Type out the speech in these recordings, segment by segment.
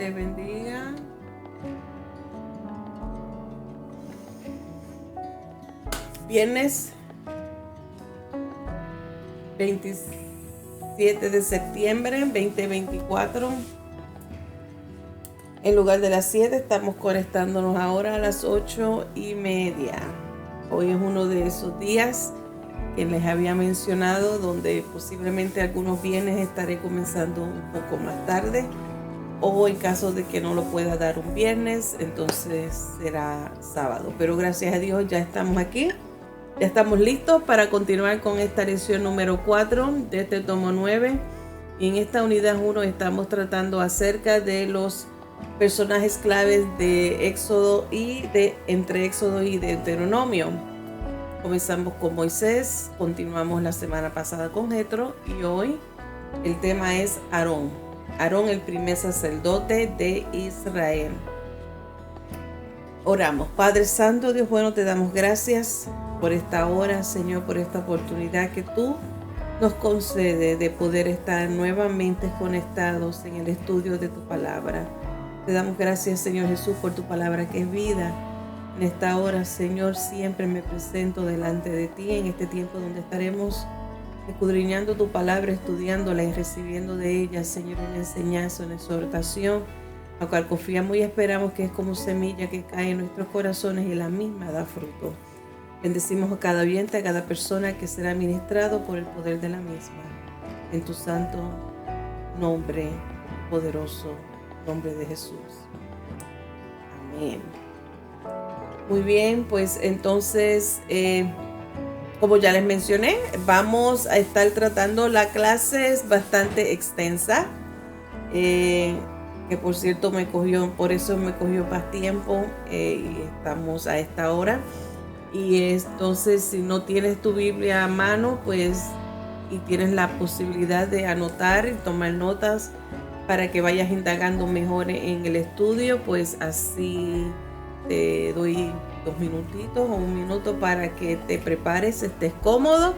te bendiga. Viernes 27 de septiembre 2024. En lugar de las 7 estamos conectándonos ahora a las 8:30. Hoy es uno de esos días que les había mencionado donde posiblemente algunos viernes estaré comenzando un poco más tarde, o en caso de que no lo pueda dar un viernes, entonces será sábado. Pero gracias a Dios ya estamos aquí, ya estamos listos para continuar con esta lección número 4 de este tomo 9. Y en esta unidad 1 estamos tratando acerca de los personajes claves de Éxodo y entre Éxodo y Deuteronomio. Comenzamos con Moisés, continuamos la semana pasada con Jetro y hoy el tema es Aarón. Aarón, el primer sacerdote de Israel. Oramos. Padre Santo, Dios bueno, te damos gracias por esta hora, Señor, por esta oportunidad que tú nos concedes de poder estar nuevamente conectados en el estudio de tu palabra. Te damos gracias, Señor Jesús, por tu palabra que es vida. En esta hora, Señor, siempre me presento delante de ti en este tiempo donde estaremos escudriñando tu palabra, estudiándola y recibiendo de ella, Señor, una enseñanza, una exhortación, la cual confiamos y esperamos que es como semilla que cae en nuestros corazones y la misma da fruto. Bendecimos a cada oyente, a cada persona que será ministrado por el poder de la misma. En tu santo nombre, poderoso nombre de Jesús. Amén. Muy bien, pues entonces, como ya les mencioné, vamos a estar tratando la clase, es bastante extensa, que por cierto por eso me cogió más tiempo, y estamos a esta hora. Y entonces, si no tienes tu Biblia a mano, pues, y tienes la posibilidad de anotar y tomar notas para que vayas indagando mejor en el estudio, pues así te doy 2 minutitos o 1 minuto para que te prepares, estés cómodo,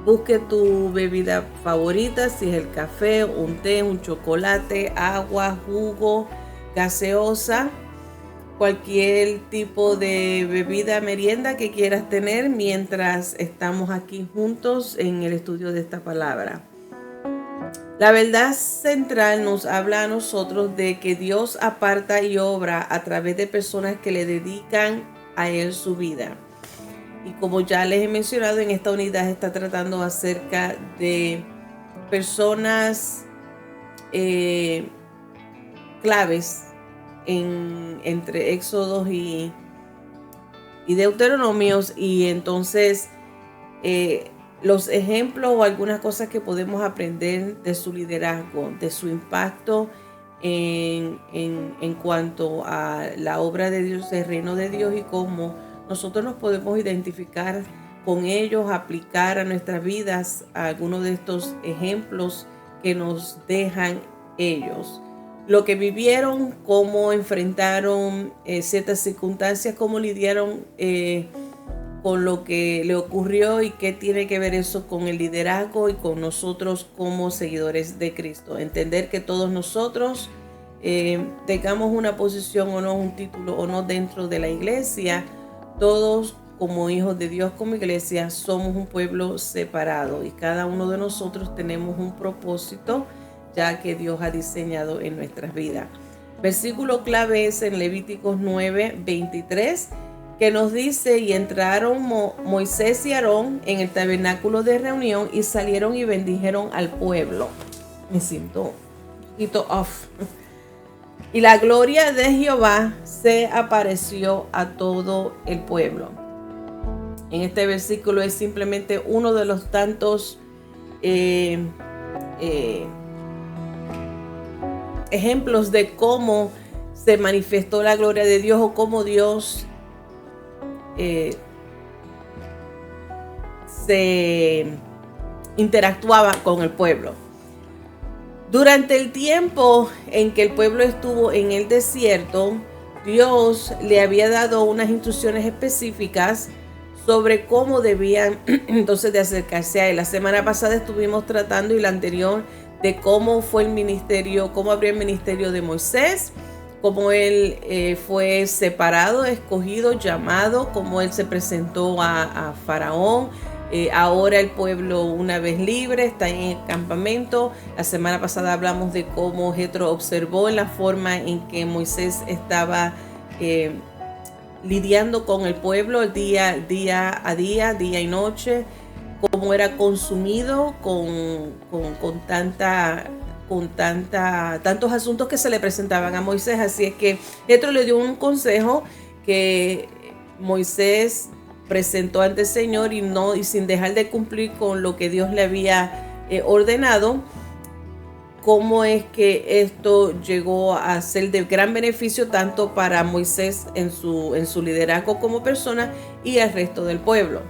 busque tu bebida favorita, si es el café, un té, un chocolate, agua, jugo, gaseosa, cualquier tipo de bebida, merienda que quieras tener mientras estamos aquí juntos en el estudio de esta palabra. La verdad central nos habla a nosotros de que Dios aparta y obra a través de personas que le dedican a Él su vida. Y como ya les he mencionado, en esta unidad está tratando acerca de personas claves entre Éxodos y Deuteronomios, y entonces los ejemplos o algunas cosas que podemos aprender de su liderazgo, de su impacto en cuanto a la obra de Dios, el reino de Dios, y cómo nosotros nos podemos identificar con ellos, aplicar a nuestras vidas algunos de estos ejemplos que nos dejan ellos. Lo que vivieron, cómo enfrentaron ciertas circunstancias, cómo lidiaron con lo que le ocurrió y qué tiene que ver eso con el liderazgo y con nosotros como seguidores de Cristo. Entender que todos nosotros tengamos una posición o no, un título o no dentro de la iglesia, todos como hijos de Dios, como iglesia, somos un pueblo separado y cada uno de nosotros tenemos un propósito ya que Dios ha diseñado en nuestras vidas. Versículo clave es en Levíticos 9:23, que nos dice: y entraron Moisés y Aarón en el tabernáculo de reunión y salieron y bendijeron al pueblo. Me siento un poquito off. Y la gloria de Jehová se apareció a todo el pueblo. En este versículo es simplemente uno de los tantos ejemplos de cómo se manifestó la gloria de Dios o cómo Dios se interactuaba con el pueblo. Durante el tiempo en que el pueblo estuvo en el desierto, Dios le había dado unas instrucciones específicas sobre cómo debían entonces de acercarse a Él. La semana pasada estuvimos tratando, y la anterior, de cómo fue el ministerio, cómo abrió el ministerio de Moisés, cómo él fue separado, escogido, llamado, cómo él se presentó a Faraón. Ahora el pueblo, una vez libre, está en el campamento. La semana pasada hablamos de cómo Jetro observó la forma en que Moisés estaba lidiando con el pueblo día a día, día y noche, cómo era consumido con tantos asuntos que se le presentaban a Moisés. Así es que Jetro le dio un consejo que Moisés presentó ante el Señor y sin dejar de cumplir con lo que Dios le había ordenado. Cómo es que esto llegó a ser de gran beneficio tanto para Moisés en su liderazgo como persona y al resto del pueblo.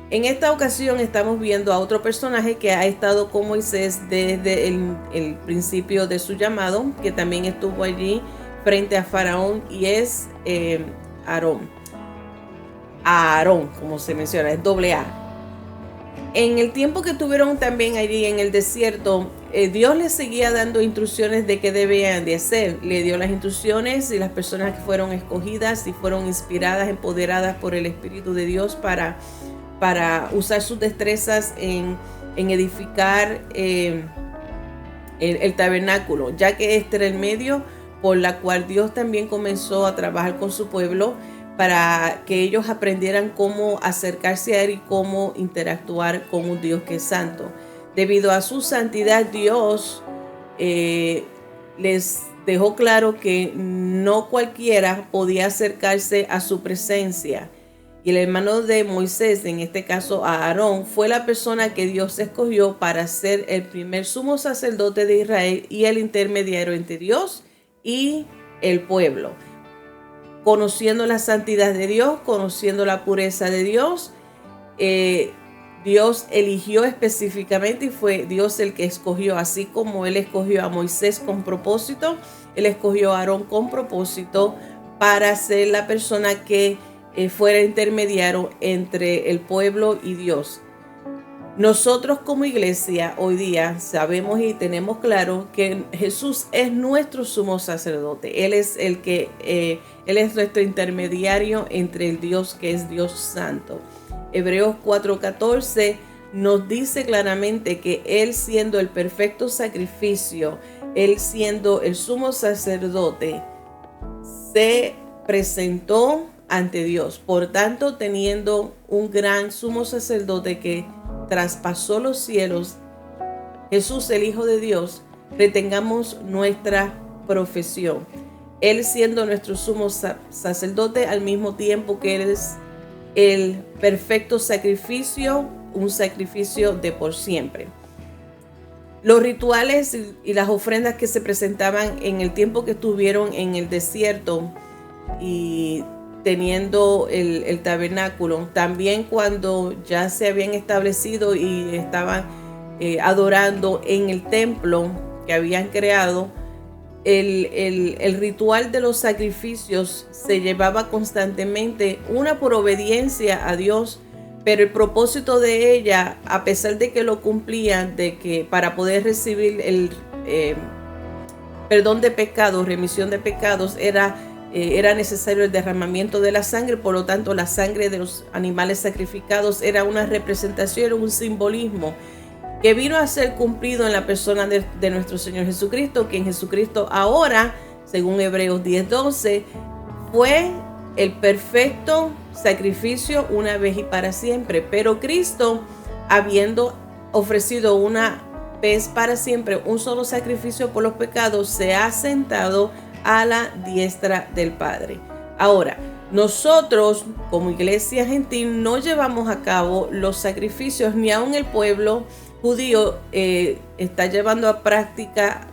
En esta ocasión estamos viendo a otro personaje que ha estado con Moisés desde el principio de su llamado, que también estuvo allí frente a Faraón, y es Aarón. Aarón, como se menciona, es doble A. En el tiempo que tuvieron también allí en el desierto, Dios les seguía dando instrucciones de qué debían de hacer. Le dio las instrucciones y las personas que fueron escogidas y fueron inspiradas, empoderadas por el Espíritu de Dios para usar sus destrezas en edificar el tabernáculo, ya que este era el medio por la cual Dios también comenzó a trabajar con su pueblo, para que ellos aprendieran cómo acercarse a Él y cómo interactuar con un Dios que es santo. Debido a su santidad, Dios les dejó claro que no cualquiera podía acercarse a su presencia. Y el hermano de Moisés, en este caso Aarón, fue la persona que Dios escogió para ser el primer sumo sacerdote de Israel y el intermediario entre Dios y el pueblo. Conociendo la santidad de Dios, conociendo la pureza de Dios, Dios eligió específicamente y fue Dios el que escogió, así como Él escogió a Moisés con propósito, Él escogió a Aarón con propósito para ser la persona que fuera intermediario entre el pueblo y Dios. Nosotros como iglesia hoy día sabemos y tenemos claro que Jesús es nuestro sumo sacerdote. Él es Él es nuestro intermediario entre el Dios que es Dios santo. Hebreos 4:14 nos dice claramente que Él, siendo el perfecto sacrificio, Él siendo el sumo sacerdote, se presentó ante Dios. Por tanto, teniendo un gran sumo sacerdote que traspasó los cielos, Jesús, el Hijo de Dios, retengamos nuestra profesión. Él siendo nuestro sumo sacerdote, al mismo tiempo que Él es el perfecto sacrificio, un sacrificio de por siempre. Los rituales y las ofrendas que se presentaban en el tiempo que estuvieron en el desierto y teniendo el tabernáculo, también cuando ya se habían establecido y estaban adorando en el templo que habían creado, el ritual de los sacrificios se llevaba constantemente, una por obediencia a Dios, pero el propósito de ella, a pesar de que lo cumplían, de que para poder recibir el perdón de pecados, remisión de pecados, era necesario el derramamiento de la sangre. Por lo tanto, la sangre de los animales sacrificados era una representación, era un simbolismo que vino a ser cumplido en la persona de nuestro Señor Jesucristo, que en Jesucristo ahora, según Hebreos 10:12, fue el perfecto sacrificio una vez y para siempre. Pero Cristo, habiendo ofrecido una vez para siempre un solo sacrificio por los pecados, se ha sentado a la diestra del Padre. Ahora, nosotros como iglesia gentil no llevamos a cabo los sacrificios, ni aun el pueblo judío está llevando a práctica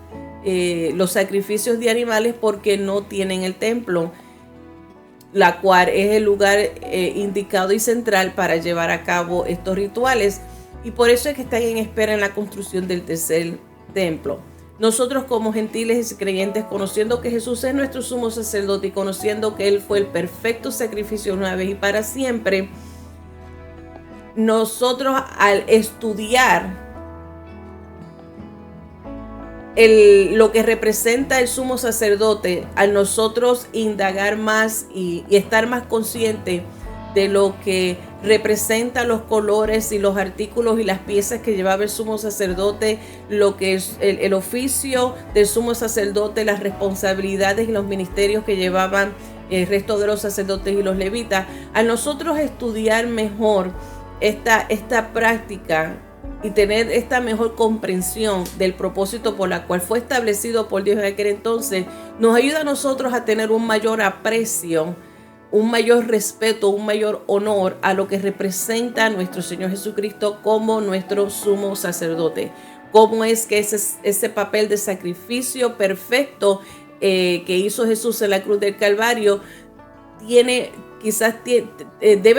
los sacrificios de animales porque no tienen el templo, la cual es el lugar indicado y central para llevar a cabo estos rituales, y por eso es que están en espera en la construcción del tercer templo. Nosotros como gentiles y creyentes, conociendo que Jesús es nuestro sumo sacerdote y conociendo que Él fue el perfecto sacrificio una vez y para siempre, nosotros al estudiar lo que representa el sumo sacerdote, al nosotros indagar más y estar más consciente de lo que representa los colores y los artículos y las piezas que llevaba el sumo sacerdote, lo que es el oficio del sumo sacerdote, las responsabilidades y los ministerios que llevaban el resto de los sacerdotes y los levitas. A nosotros estudiar mejor esta práctica y tener esta mejor comprensión del propósito por la cual fue establecido por Dios en aquel entonces, nos ayuda a nosotros a tener un mayor aprecio, un mayor respeto, un mayor honor a lo que representa nuestro Señor Jesucristo como nuestro sumo sacerdote. Cómo es que ese papel de sacrificio perfecto que hizo Jesús en la cruz del Calvario debe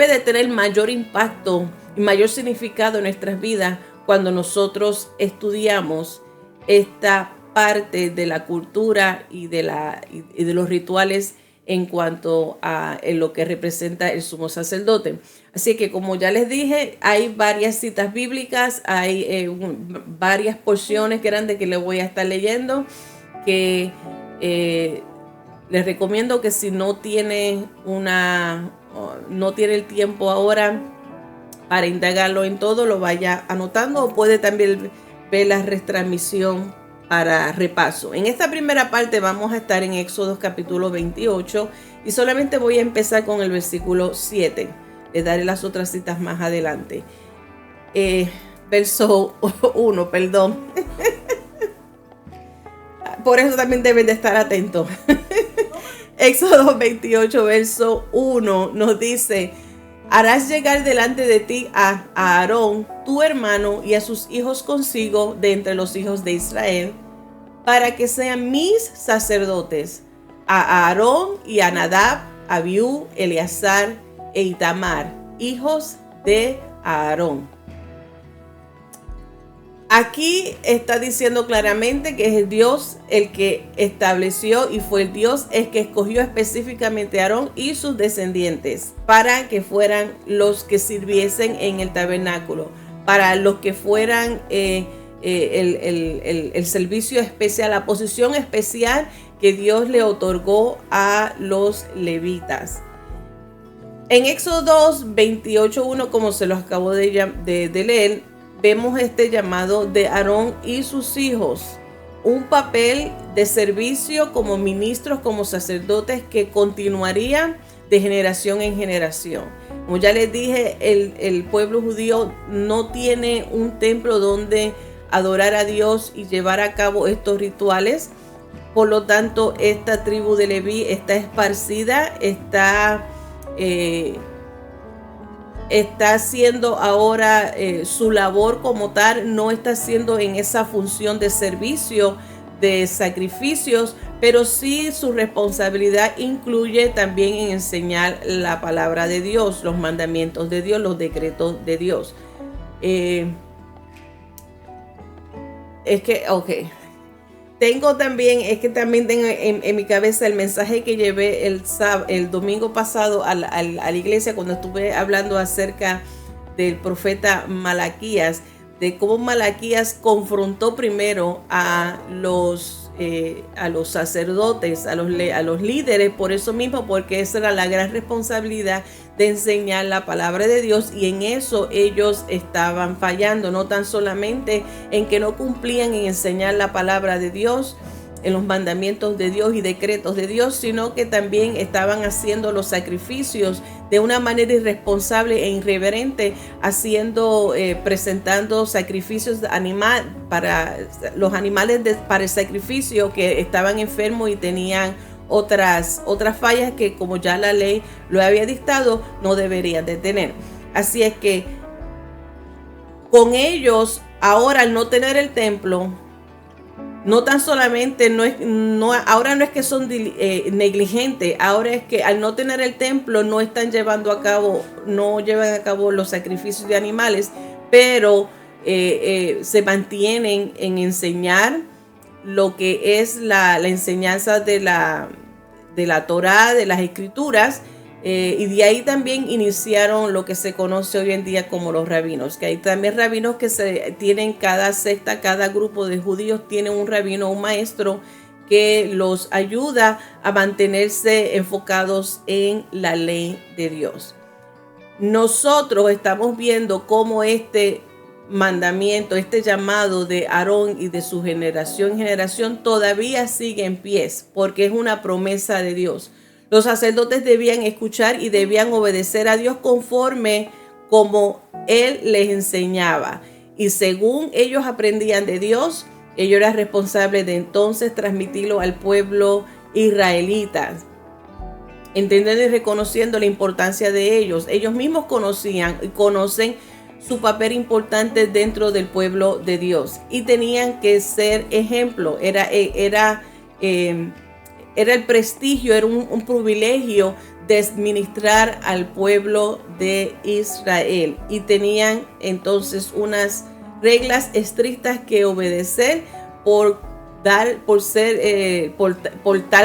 de tener mayor impacto y mayor significado en nuestras vidas cuando nosotros estudiamos esta parte de la cultura y de los rituales en cuanto a lo que representa el sumo sacerdote. Así que, como ya les dije, hay varias citas bíblicas, hay varias porciones grandes que les voy a estar leyendo, que les recomiendo que si no tiene el tiempo ahora para indagarlo en todo, lo vaya anotando, o puede también ver la retransmisión para repaso. En esta primera parte vamos a estar en Éxodo capítulo 28 y solamente voy a empezar con el versículo 7. Les daré las otras citas más adelante. Verso 1, perdón. Por eso también deben de estar atentos. Éxodo 28, verso 1 nos dice: harás llegar delante de ti a Aarón, tu hermano, y a sus hijos consigo de entre los hijos de Israel, para que sean mis sacerdotes, a Aarón y a Nadab, Abiú, Eleazar e Itamar, hijos de Aarón. Aquí está diciendo claramente que es Dios el que estableció y fue el Dios el que escogió específicamente a Aarón y sus descendientes para que fueran los que sirviesen en el tabernáculo, para los que fueran el servicio especial, la posición especial que Dios le otorgó a los levitas. En Éxodo 2, 28:1, como se los acabo de leer, vemos este llamado de Aarón y sus hijos, un papel de servicio como ministros, como sacerdotes que continuaría de generación en generación. Como ya les dije, el pueblo judío no tiene un templo donde adorar a Dios y llevar a cabo estos rituales. Por lo tanto, esta tribu de Leví está esparcida, está haciendo ahora su labor como tal, no está haciendo en esa función de servicio, de sacrificios, pero sí su responsabilidad incluye también en enseñar la palabra de Dios, los mandamientos de Dios, los decretos de Dios. Tengo también tengo en mi cabeza el mensaje que llevé el domingo pasado a la iglesia cuando estuve hablando acerca del profeta Malaquías, de cómo Malaquías confrontó primero a los sacerdotes, a los líderes, por eso mismo, porque esa era la gran responsabilidad de enseñar la palabra de Dios, y en eso ellos estaban fallando, no tan solamente en que no cumplían en enseñar la palabra de Dios, en los mandamientos de Dios y decretos de Dios, sino que también estaban haciendo los sacrificios de una manera irresponsable e irreverente, presentando sacrificios para los animales para el sacrificio que estaban enfermos y tenían otras fallas que, como ya la ley lo había dictado, no deberían de tener. Así es que con ellos, ahora al no tener el templo, no tan solamente ahora no es que son negligentes, ahora es que al no tener el templo no llevan a cabo los sacrificios de animales, pero se mantienen en enseñar lo que es la enseñanza de la Torá, de las escrituras, Y de ahí también iniciaron lo que se conoce hoy en día como los rabinos, que hay también rabinos que tienen cada secta, cada grupo de judíos tiene un rabino, un maestro que los ayuda a mantenerse enfocados en la ley de Dios. Nosotros estamos viendo cómo este mandamiento, este llamado de Aarón y de su generación en generación todavía sigue en pie, porque es una promesa de Dios. Los sacerdotes debían escuchar y debían obedecer a Dios conforme como Él les enseñaba. Y según ellos aprendían de Dios, ellos eran responsables de entonces transmitirlo al pueblo israelita, entendiendo y reconociendo la importancia de ellos. Ellos mismos conocían y conocen su papel importante dentro del pueblo de Dios y tenían que ser ejemplo. Era el prestigio, era un privilegio de administrar al pueblo de Israel y tenían entonces unas reglas estrictas que obedecer por tal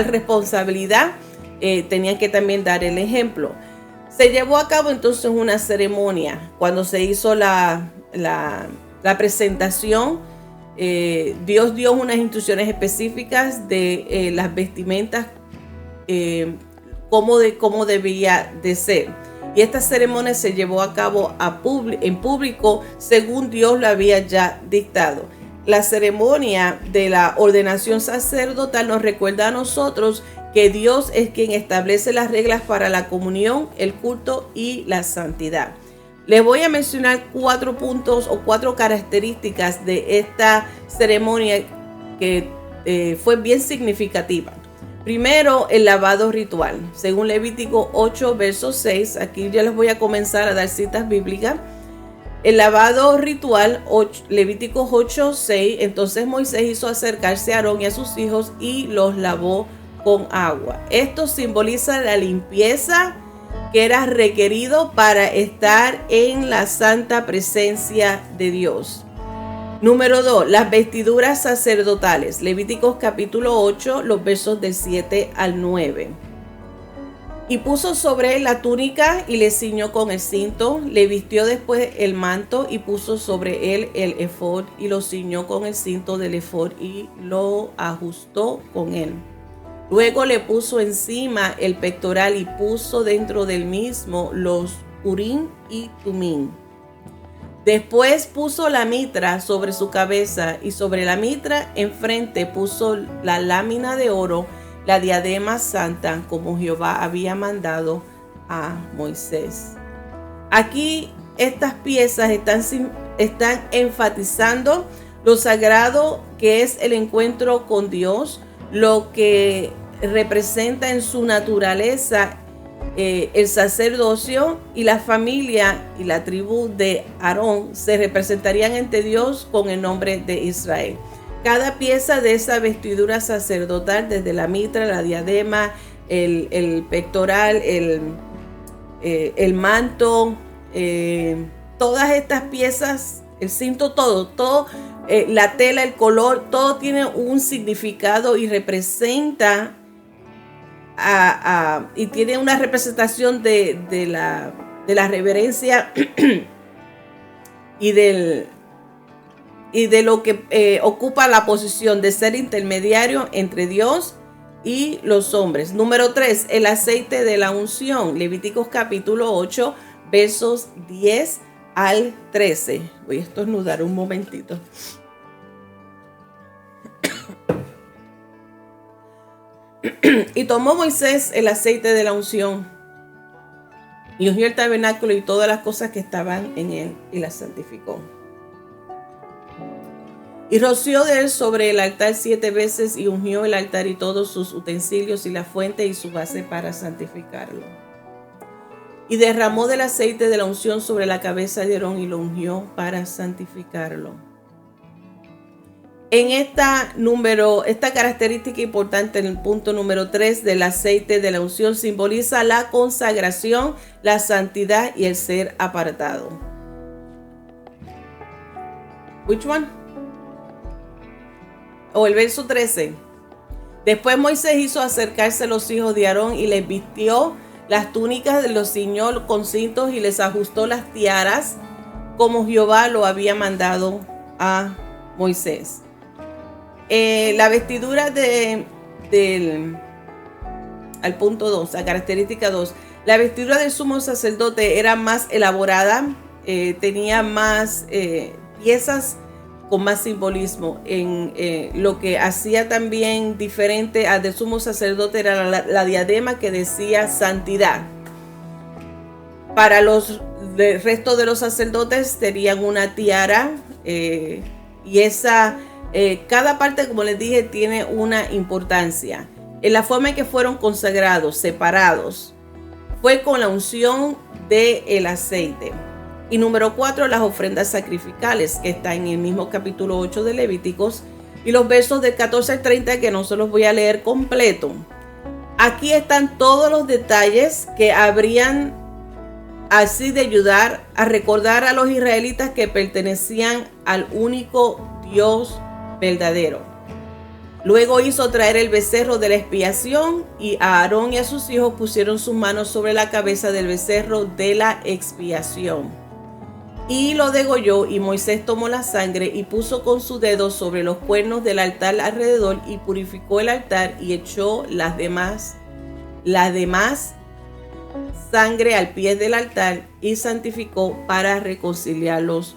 responsabilidad. Tenían que también dar el ejemplo. Se llevó a cabo entonces una ceremonia cuando se hizo la presentación. Dios dio unas instrucciones específicas de las vestimentas, cómo debía de ser. Y esta ceremonia se llevó a cabo en público según Dios lo había ya dictado. La ceremonia de la ordenación sacerdotal nos recuerda a nosotros que Dios es quien establece las reglas para la comunión, el culto y la santidad. Les voy a mencionar 4 puntos o 4 características de esta ceremonia que fue bien significativa. Primero, el lavado ritual. Según Levítico 8, verso 6, aquí ya les voy a comenzar a dar citas bíblicas. El lavado ritual, Levíticos 8, 6, entonces Moisés hizo acercarse a Aarón y a sus hijos y los lavó con agua. Esto simboliza la limpieza que era requerido para estar en la santa presencia de Dios. Número 2, las vestiduras sacerdotales. Levíticos capítulo 8, los versos del 7 al 9. Y puso sobre él la túnica y le ciñó con el cinto, le vistió después el manto y puso sobre él el efod y lo ciñó con el cinto del efod y lo ajustó con él. Luego le puso encima el pectoral y puso dentro del mismo los urim y tumim. Después puso la mitra sobre su cabeza y sobre la mitra enfrente puso la lámina de oro, la diadema santa, como Jehová había mandado a Moisés. Aquí estas piezas están enfatizando lo sagrado que es el encuentro con Dios, lo que representa en su naturaleza el sacerdocio, y la familia y la tribu de Aarón se representarían ante Dios con el nombre de Israel. Cada pieza de esa vestidura sacerdotal, desde la mitra, la diadema, el pectoral, el manto, todas estas piezas, el cinto, todo, la tela, el color, todo tiene un significado y representa y tiene una representación de la reverencia y de lo que ocupa la posición de ser intermediario entre Dios y los hombres. Número 3, el aceite de la unción. Levíticos capítulo 8, versos 10 al 13. Voy a estornudar un momentito. Y tomó Moisés el aceite de la unción y ungió el tabernáculo y todas las cosas que estaban en él y las santificó. Y roció de él sobre el altar 7 veces y ungió el altar y todos sus utensilios y la fuente y su base para santificarlo. Y derramó del aceite de la unción sobre la cabeza de Aarón y lo ungió para santificarlo. En esta característica importante, en el punto número 3 del aceite de la unción, simboliza la consagración, la santidad y el ser apartado. Which one? O el verso 13. Después Moisés hizo acercarse a los hijos de Aarón y les vistió las túnicas, los ciñó con cintos y les ajustó las tiaras, como Jehová lo había mandado a Moisés. La vestidura al punto 2, la característica 2, la vestidura del sumo sacerdote era más elaborada, tenía más piezas con más simbolismo. Lo que hacía también diferente al del sumo sacerdote era la diadema que decía santidad. Para el resto de los sacerdotes tenían una tiara y esa, cada parte, como les dije, tiene una importancia. En la forma en que fueron consagrados, separados, fue con la unción del aceite. Y número 4, las ofrendas sacrificales, que está en el mismo capítulo 8 de Levíticos, y los versos del 14 al 30, que no se los voy a leer completo. Aquí están todos los detalles que habrían así de ayudar a recordar a los israelitas que pertenecían al único Dios verdadero. Luego hizo traer el becerro de la expiación, y a Aarón y a sus hijos pusieron sus manos sobre la cabeza del becerro de la expiación. Y lo degolló, y Moisés tomó la sangre y puso con su dedo sobre los cuernos del altar alrededor, y purificó el altar y echó la demás sangre al pie del altar y santificó para reconciliarlos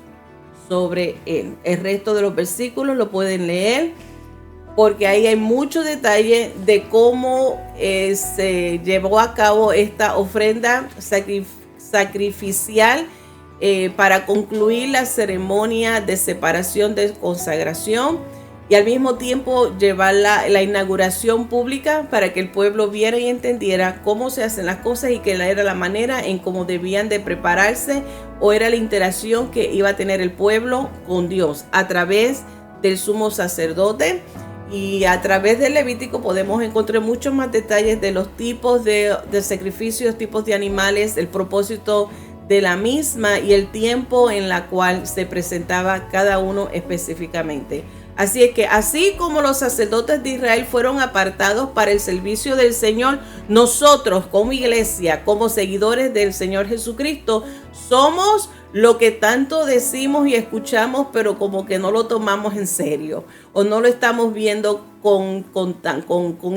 sobre él. El resto de los versículos lo pueden leer, porque ahí hay mucho detalle de cómo se llevó a cabo esta ofrenda sacrificial para concluir la ceremonia de separación, de consagración, y al mismo tiempo llevar la inauguración pública para que el pueblo viera y entendiera cómo se hacen las cosas, y que era la manera en cómo debían de prepararse, o era la interacción que iba a tener el pueblo con Dios a través del sumo sacerdote. Y a través del Levítico podemos encontrar muchos más detalles de los tipos de sacrificios, tipos de animales, el propósito de la misma y el tiempo en la cual se presentaba cada uno específicamente. Así es que, así como los sacerdotes de Israel fueron apartados para el servicio del Señor, nosotros como iglesia, como seguidores del Señor Jesucristo, somos lo que tanto decimos y escuchamos, pero como que no lo tomamos en serio, o no lo estamos viendo con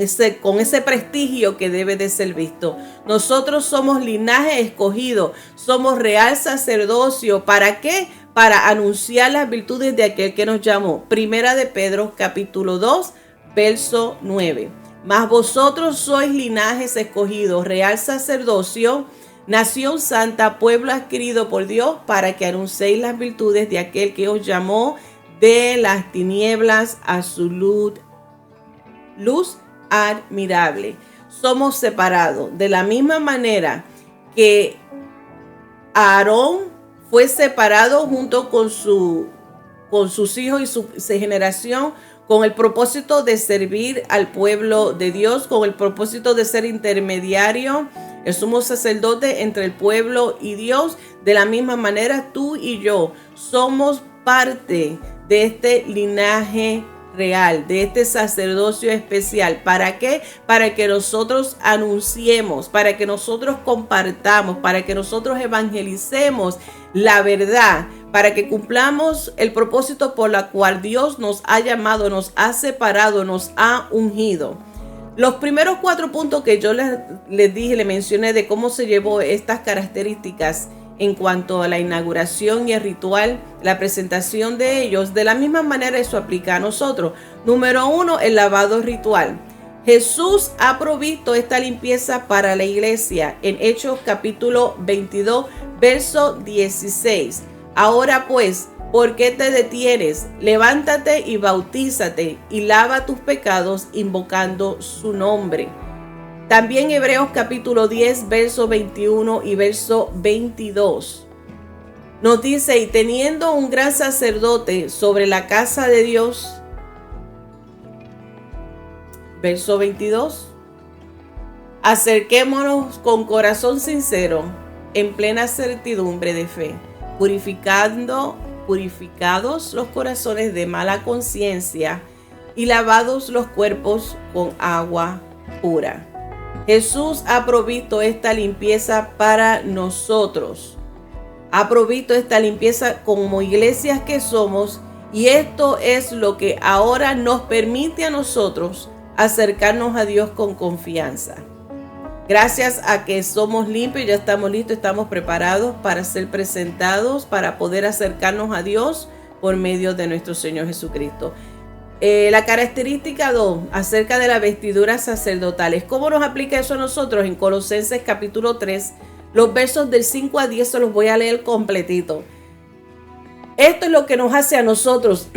ese prestigio que debe de ser visto. Nosotros somos linaje escogido, somos real sacerdocio. ¿Para qué? Para anunciar las virtudes de aquel que nos llamó. Primera de Pedro, capítulo 2, verso 9. Mas vosotros sois linajes escogidos, real sacerdocio, nación santa, pueblo adquirido por Dios, para que anunciéis las virtudes de aquel que os llamó de las tinieblas a su luz admirable. Somos separados de la misma manera que Aarón fue separado junto con sus hijos y su generación, con el propósito de servir al pueblo de Dios, con el propósito de ser intermediario, el sumo sacerdote entre el pueblo y Dios. De la misma manera, tú y yo somos parte de este linaje real, de este sacerdocio especial. ¿Para qué? Para que nosotros anunciemos, para que nosotros compartamos, para que nosotros evangelicemos la verdad, para que cumplamos el propósito por la cual Dios nos ha llamado, nos ha separado, nos ha ungido. Los primeros 4 puntos que yo les dije, les mencioné de cómo se llevó estas características en cuanto a la inauguración y el ritual, la presentación de ellos, de la misma manera eso aplica a nosotros. Número 1, el lavado ritual. Jesús ha provisto esta limpieza para la iglesia en Hechos capítulo 22, verso 16. Ahora pues, ¿por qué te detienes? Levántate y bautízate y lava tus pecados invocando su nombre. También Hebreos capítulo 10, verso 21 y verso 22. Nos dice, y teniendo un gran sacerdote sobre la casa de Dios, verso 22, acerquémonos con corazón sincero, en plena certidumbre de fe, purificados los corazones de mala conciencia y lavados los cuerpos con agua pura. Jesús ha provisto esta limpieza para nosotros. Ha provisto esta limpieza como iglesias que somos, y esto es lo que ahora nos permite a nosotros acercarnos a Dios con confianza. Gracias a que somos limpios, ya estamos listos, estamos preparados para ser presentados, para poder acercarnos a Dios por medio de nuestro Señor Jesucristo. La característica 2, acerca de las vestiduras sacerdotales. ¿Cómo nos aplica eso a nosotros? En Colosenses capítulo 3, los versos del 5 a 10, se los voy a leer completito. Esto es lo que nos hace a nosotros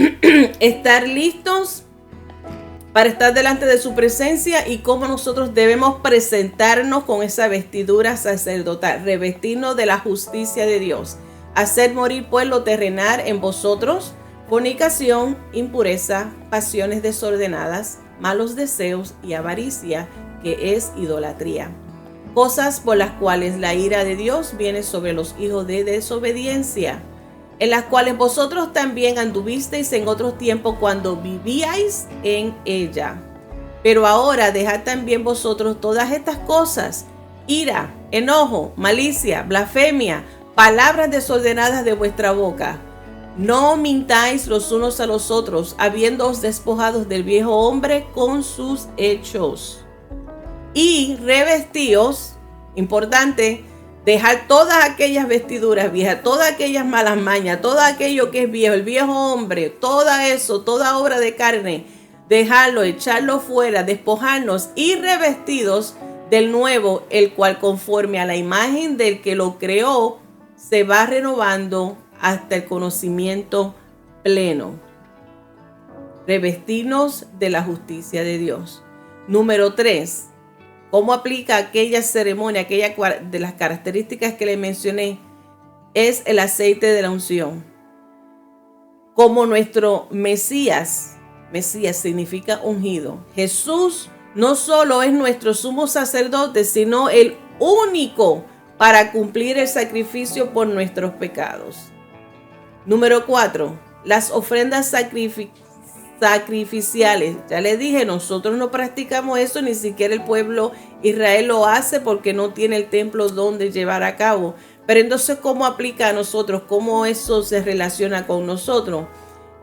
estar listos para estar delante de su presencia, y cómo nosotros debemos presentarnos con esa vestidura sacerdotal, revestirnos de la justicia de Dios, hacer morir pues lo terrenal en vosotros: fornicación, impureza, pasiones desordenadas, malos deseos y avaricia, que es idolatría. Cosas por las cuales la ira de Dios viene sobre los hijos de desobediencia, en las cuales vosotros también anduvisteis en otros tiempos cuando vivíais en ella. Pero ahora dejad también vosotros todas estas cosas: ira, enojo, malicia, blasfemia, palabras desordenadas de vuestra boca. No mintáis los unos a los otros, habiéndoos despojados del viejo hombre con sus hechos. Y revestíos, importante, dejar todas aquellas vestiduras viejas, todas aquellas malas mañas, todo aquello que es viejo, el viejo hombre, todo eso, toda obra de carne, dejarlo, echarlo fuera, despojarnos y revestidos del nuevo, el cual conforme a la imagen del que lo creó, se va renovando hasta el conocimiento pleno. Revestirnos de la justicia de Dios. Número 3. ¿Cómo aplica aquella ceremonia, aquella de las características que le mencioné? Es el aceite de la unción. Como nuestro Mesías significa ungido. Jesús no solo es nuestro sumo sacerdote, sino el único para cumplir el sacrificio por nuestros pecados. Número 4. Las ofrendas sacrificiales. Ya les dije, nosotros no practicamos eso, ni siquiera el pueblo Israel lo hace porque no tiene el templo donde llevar a cabo. Pero entonces, ¿cómo aplica a nosotros? ¿Cómo eso se relaciona con nosotros?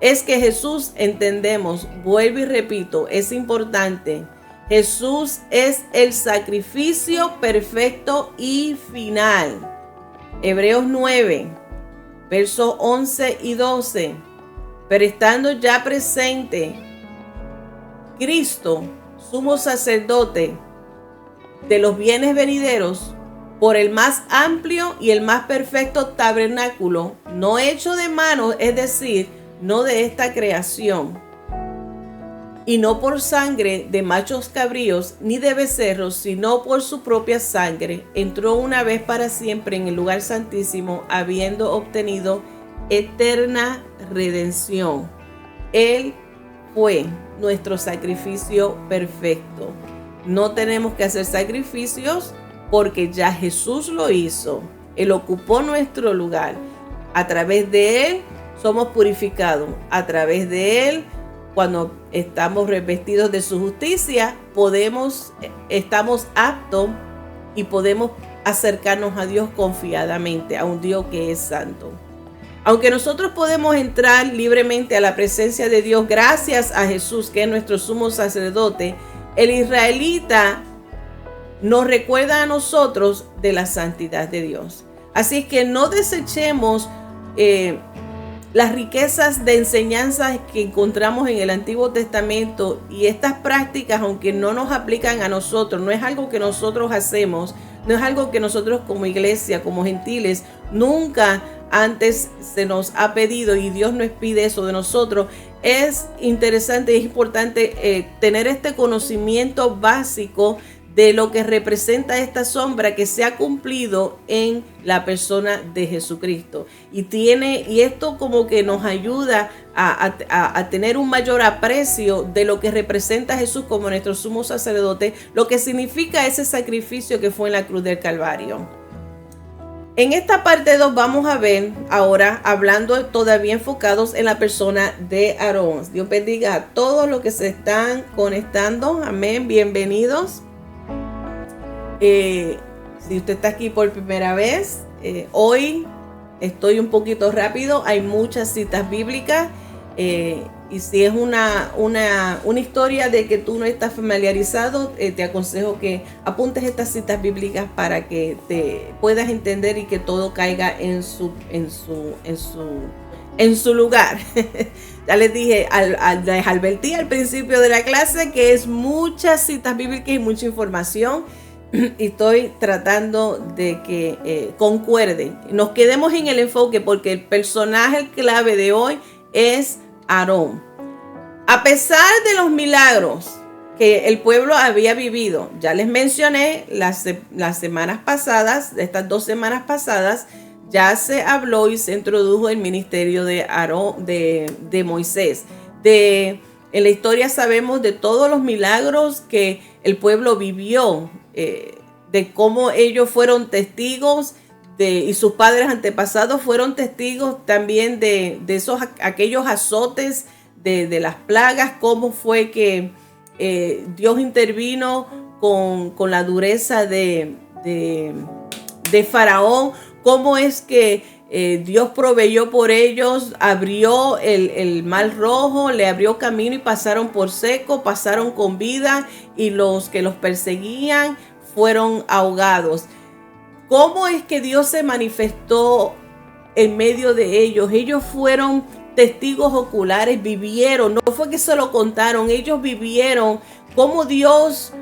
Es que Jesús, entendemos, vuelvo y repito, es importante. Jesús es el sacrificio perfecto y final. Hebreos 9, versos 11 y 12. Pero estando ya presente Cristo, sumo sacerdote de los bienes venideros, por el más amplio y el más perfecto tabernáculo, no hecho de manos, es decir, no de esta creación, y no por sangre de machos cabríos ni de becerros, sino por su propia sangre, entró una vez para siempre en el lugar santísimo, habiendo obtenido eterna redención. Él fue nuestro sacrificio perfecto. No tenemos que hacer sacrificios porque ya Jesús lo hizo. Él ocupó nuestro lugar. A través de Él somos purificados. A través de Él, cuando estamos revestidos de su justicia, estamos aptos y podemos acercarnos a Dios confiadamente, a un Dios que es santo. Aunque nosotros podemos entrar libremente a la presencia de Dios gracias a Jesús, que es nuestro sumo sacerdote, el israelita nos recuerda a nosotros de la santidad de Dios. Así es que no desechemos las riquezas de enseñanzas que encontramos en el Antiguo Testamento, y estas prácticas, aunque no nos aplican a nosotros, no es algo que nosotros hacemos, no es algo que nosotros como iglesia, como gentiles, nunca antes se nos ha pedido, y Dios nos pide eso de nosotros. Es interesante y es importante tener este conocimiento básico de lo que representa esta sombra que se ha cumplido en la persona de Jesucristo. Y esto como que nos ayuda a tener un mayor aprecio de lo que representa Jesús como nuestro sumo sacerdote, lo que significa ese sacrificio que fue en la cruz del Calvario. En esta parte 2 vamos a ver ahora, hablando todavía enfocados en la persona de Aarón. Dios bendiga a todos los que se están conectando. Amén, bienvenidos. Si usted está aquí por primera vez, hoy estoy un poquito rápido, hay muchas citas bíblicas. Y si es una historia de que tú no estás familiarizado, te aconsejo que apuntes estas citas bíblicas para que te puedas entender y que todo caiga en su lugar. Ya les dije, les advertí al principio de la clase que es muchas citas bíblicas y mucha información. Y estoy tratando de que concuerden. Nos quedemos en el enfoque porque el personaje clave de hoy es Aarón. A pesar de los milagros que el pueblo había vivido, ya les mencioné las semanas pasadas, estas 2 semanas pasadas, ya se habló y se introdujo el ministerio de Aarón, de Moisés. En la historia sabemos de todos los milagros que el pueblo vivió, de cómo ellos fueron testigos y sus padres antepasados fueron testigos también de aquellos azotes de las plagas, cómo fue que Dios intervino con la dureza de Faraón, cómo es que Dios proveyó por ellos, abrió el mar rojo, le abrió camino y pasaron por seco, pasaron con vida y los que los perseguían fueron ahogados. ¿Cómo es que Dios se manifestó en medio de ellos? Ellos fueron testigos oculares, vivieron, no fue que se lo contaron, ellos vivieron cómo Dios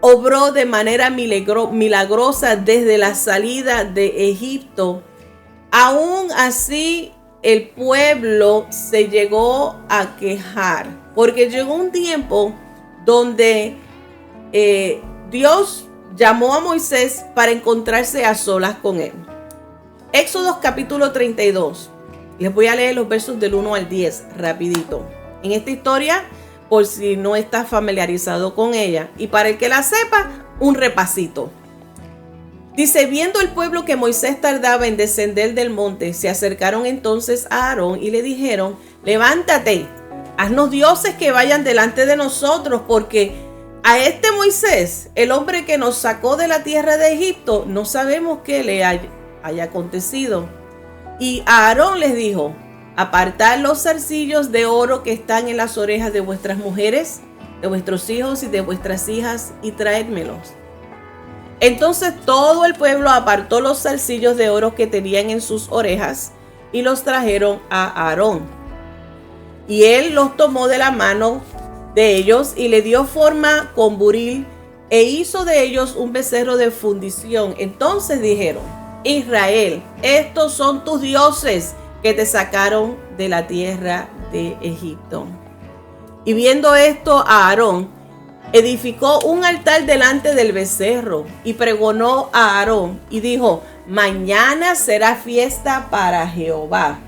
obró de manera milagrosa desde la salida de Egipto. Aún así, el pueblo se llegó a quejar, porque llegó un tiempo donde Dios llamó a Moisés para encontrarse a solas con él. Éxodo capítulo 32. Les voy a leer los versos del 1 al 10 rapidito. En esta historia, por si no estás familiarizado con ella, y para el que la sepa, un repasito. Dice, viendo el pueblo que Moisés tardaba en descender del monte, se acercaron entonces a Aarón y le dijeron, levántate, haznos dioses que vayan delante de nosotros, porque a este Moisés, el hombre que nos sacó de la tierra de Egipto, no sabemos qué le haya acontecido. Y Aarón les dijo, apartad los zarcillos de oro que están en las orejas de vuestras mujeres, de vuestros hijos y de vuestras hijas, y traédmelos. Entonces todo el pueblo apartó los zarcillos de oro que tenían en sus orejas y los trajeron a Aarón. Y él los tomó de la mano de ellos y le dio forma con buril e hizo de ellos un becerro de fundición. Entonces dijeron, Israel, estos son tus dioses que te sacaron de la tierra de Egipto. Y viendo esto, Aarón edificó un altar delante del becerro y pregonó a Aarón y dijo, mañana será fiesta para Jehová.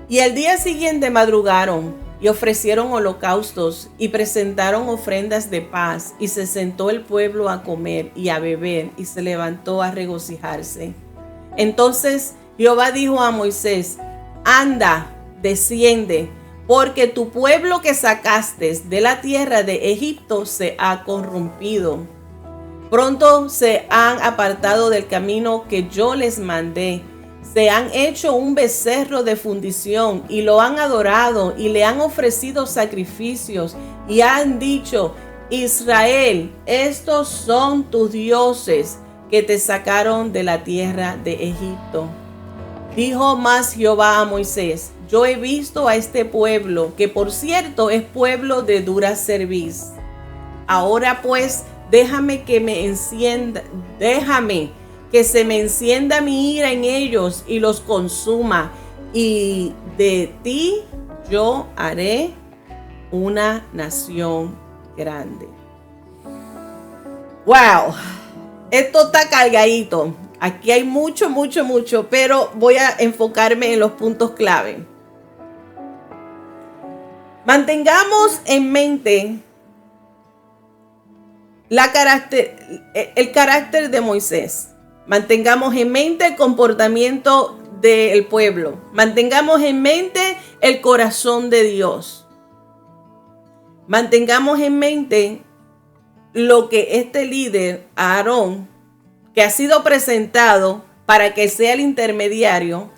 Y el día siguiente madrugaron y ofrecieron holocaustos y presentaron ofrendas de paz, y se sentó el pueblo a comer y a beber, y se levantó a regocijarse. Entonces Jehová dijo a Moisés, anda, desciende, porque tu pueblo que sacaste de la tierra de Egipto se ha corrompido. Pronto se han apartado del camino que yo les mandé. Se han hecho un becerro de fundición y lo han adorado y le han ofrecido sacrificios y han dicho, Israel, estos son tus dioses que te sacaron de la tierra de Egipto. Dijo más Jehová a Moisés, yo he visto a este pueblo, que por cierto es pueblo de dura cerviz. Ahora pues, déjame que se me encienda mi ira en ellos y los consuma, y de ti yo haré una nación grande. ¡Wow! Esto está cargadito. Aquí hay mucho, pero voy a enfocarme en los puntos clave. Mantengamos en mente el carácter de Moisés. Mantengamos en mente el comportamiento del pueblo. Mantengamos en mente el corazón de Dios. Mantengamos en mente lo que este líder, Aarón, que ha sido presentado para que sea el intermediario,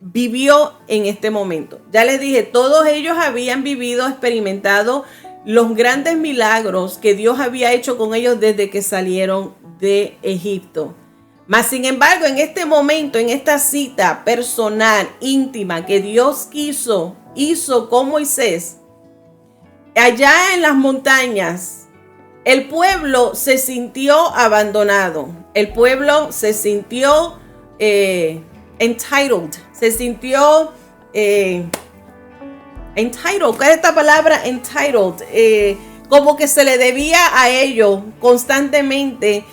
vivió en este momento. Ya les dije, todos ellos habían vivido, experimentado los grandes milagros que Dios había hecho con ellos desde que salieron de Egipto. Mas, sin embargo, en este momento, en esta cita personal, íntima, que Dios hizo con Moisés, allá en las montañas, el pueblo se sintió abandonado. El pueblo se sintió entitled. Se sintió entitled. ¿Cuál es esta palabra? Entitled. Como que se le debía a ellos constantemente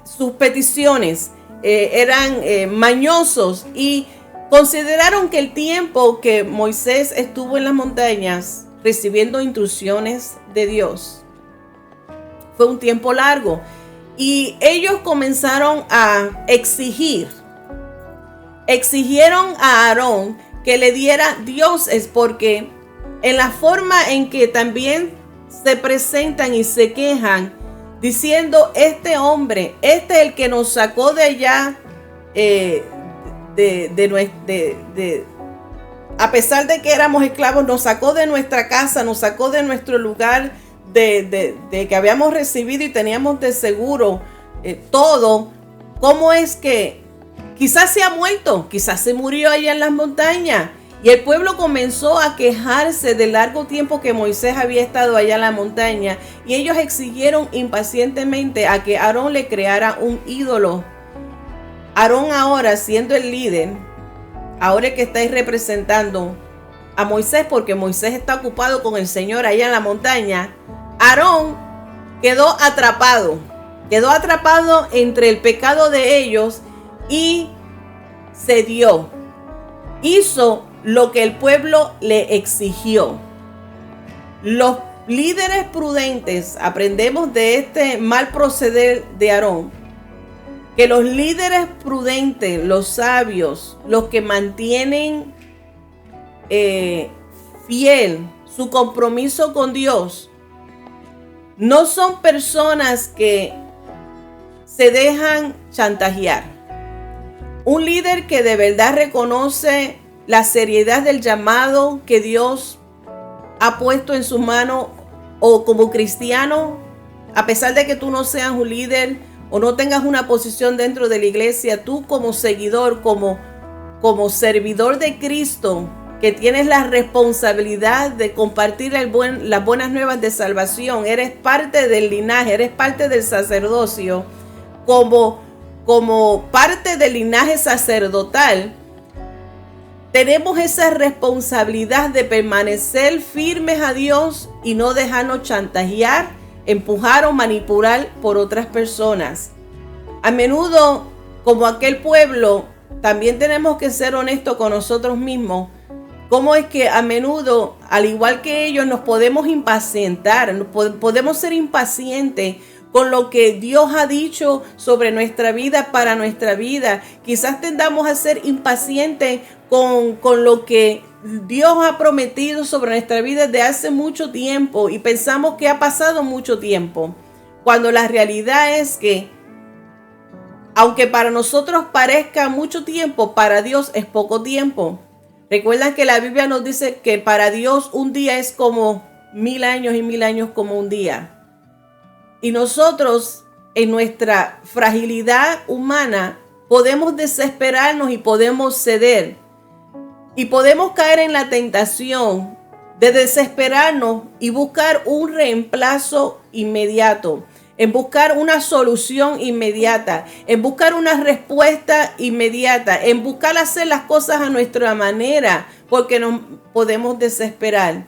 sus peticiones. Eran mañosos y consideraron que el tiempo que Moisés estuvo en las montañas recibiendo instrucciones de Dios fue un tiempo largo, y ellos comenzaron a exigieron a Aarón que le diera dioses, porque en la forma en que también se presentan y se quejan diciendo, este hombre, este es el que nos sacó de allá, a pesar de que éramos esclavos, nos sacó de nuestra casa, nos sacó de nuestro lugar de que habíamos recibido y teníamos de seguro todo. ¿Cómo es que quizás se ha muerto? Quizás se murió allá en las montañas. Y el pueblo comenzó a quejarse del largo tiempo que Moisés había estado allá en la montaña, y ellos exigieron impacientemente a que Aarón le creara un ídolo. Aarón, ahora siendo el líder, ahora que estáis representando a Moisés, porque Moisés está ocupado con el Señor allá en la montaña, Aarón quedó atrapado entre el pecado de ellos y cedió. Hizo lo que el pueblo le exigió. Los líderes prudentes, aprendemos de este mal proceder de Aarón, que los líderes prudentes, los sabios, los que mantienen fiel su compromiso con Dios, no son personas que se dejan chantajear. Un líder que de verdad reconoce la seriedad del llamado que Dios ha puesto en sus manos, o como cristiano, a pesar de que tú no seas un líder o no tengas una posición dentro de la iglesia, tú como seguidor, como servidor de Cristo, que tienes la responsabilidad de compartir las buenas nuevas de salvación, eres parte del linaje, eres parte del sacerdocio, como parte del linaje sacerdotal, tenemos esa responsabilidad de permanecer firmes a Dios y no dejarnos chantajear, empujar o manipular por otras personas. A menudo, como aquel pueblo, también tenemos que ser honestos con nosotros mismos. Cómo es que a menudo, al igual que ellos, nos podemos impacientar, podemos ser impacientes con lo que Dios ha dicho sobre nuestra vida, para nuestra vida. Quizás tendamos a ser impacientes con lo que Dios ha prometido sobre nuestra vida desde hace mucho tiempo, y pensamos que ha pasado mucho tiempo, cuando la realidad es que, aunque para nosotros parezca mucho tiempo, para Dios es poco tiempo. Recuerdan que la Biblia nos dice que para Dios un día es como 1000 años y 1000 años como un día. Y nosotros, en nuestra fragilidad humana, podemos desesperarnos y podemos ceder. Y podemos caer en la tentación de desesperarnos y buscar un reemplazo inmediato, en buscar una solución inmediata, en buscar una respuesta inmediata, en buscar hacer las cosas a nuestra manera, porque nos podemos desesperar.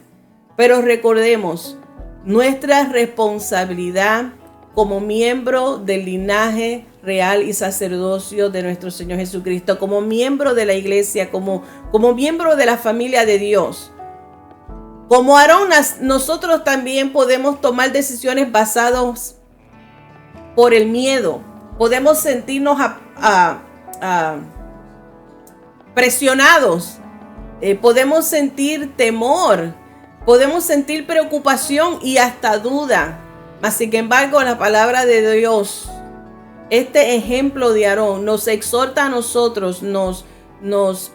Pero recordemos nuestra responsabilidad como miembro del linaje real y sacerdocio de nuestro Señor Jesucristo, como miembro de la iglesia, como miembro de la familia de Dios. Como Aarón, nosotros también podemos tomar decisiones basadas por el miedo. Podemos sentirnos presionados. Podemos sentir temor Podemos sentir preocupación y hasta duda. Mas sin embargo, la palabra de Dios, este ejemplo de Aarón, nos exhorta a nosotros, nos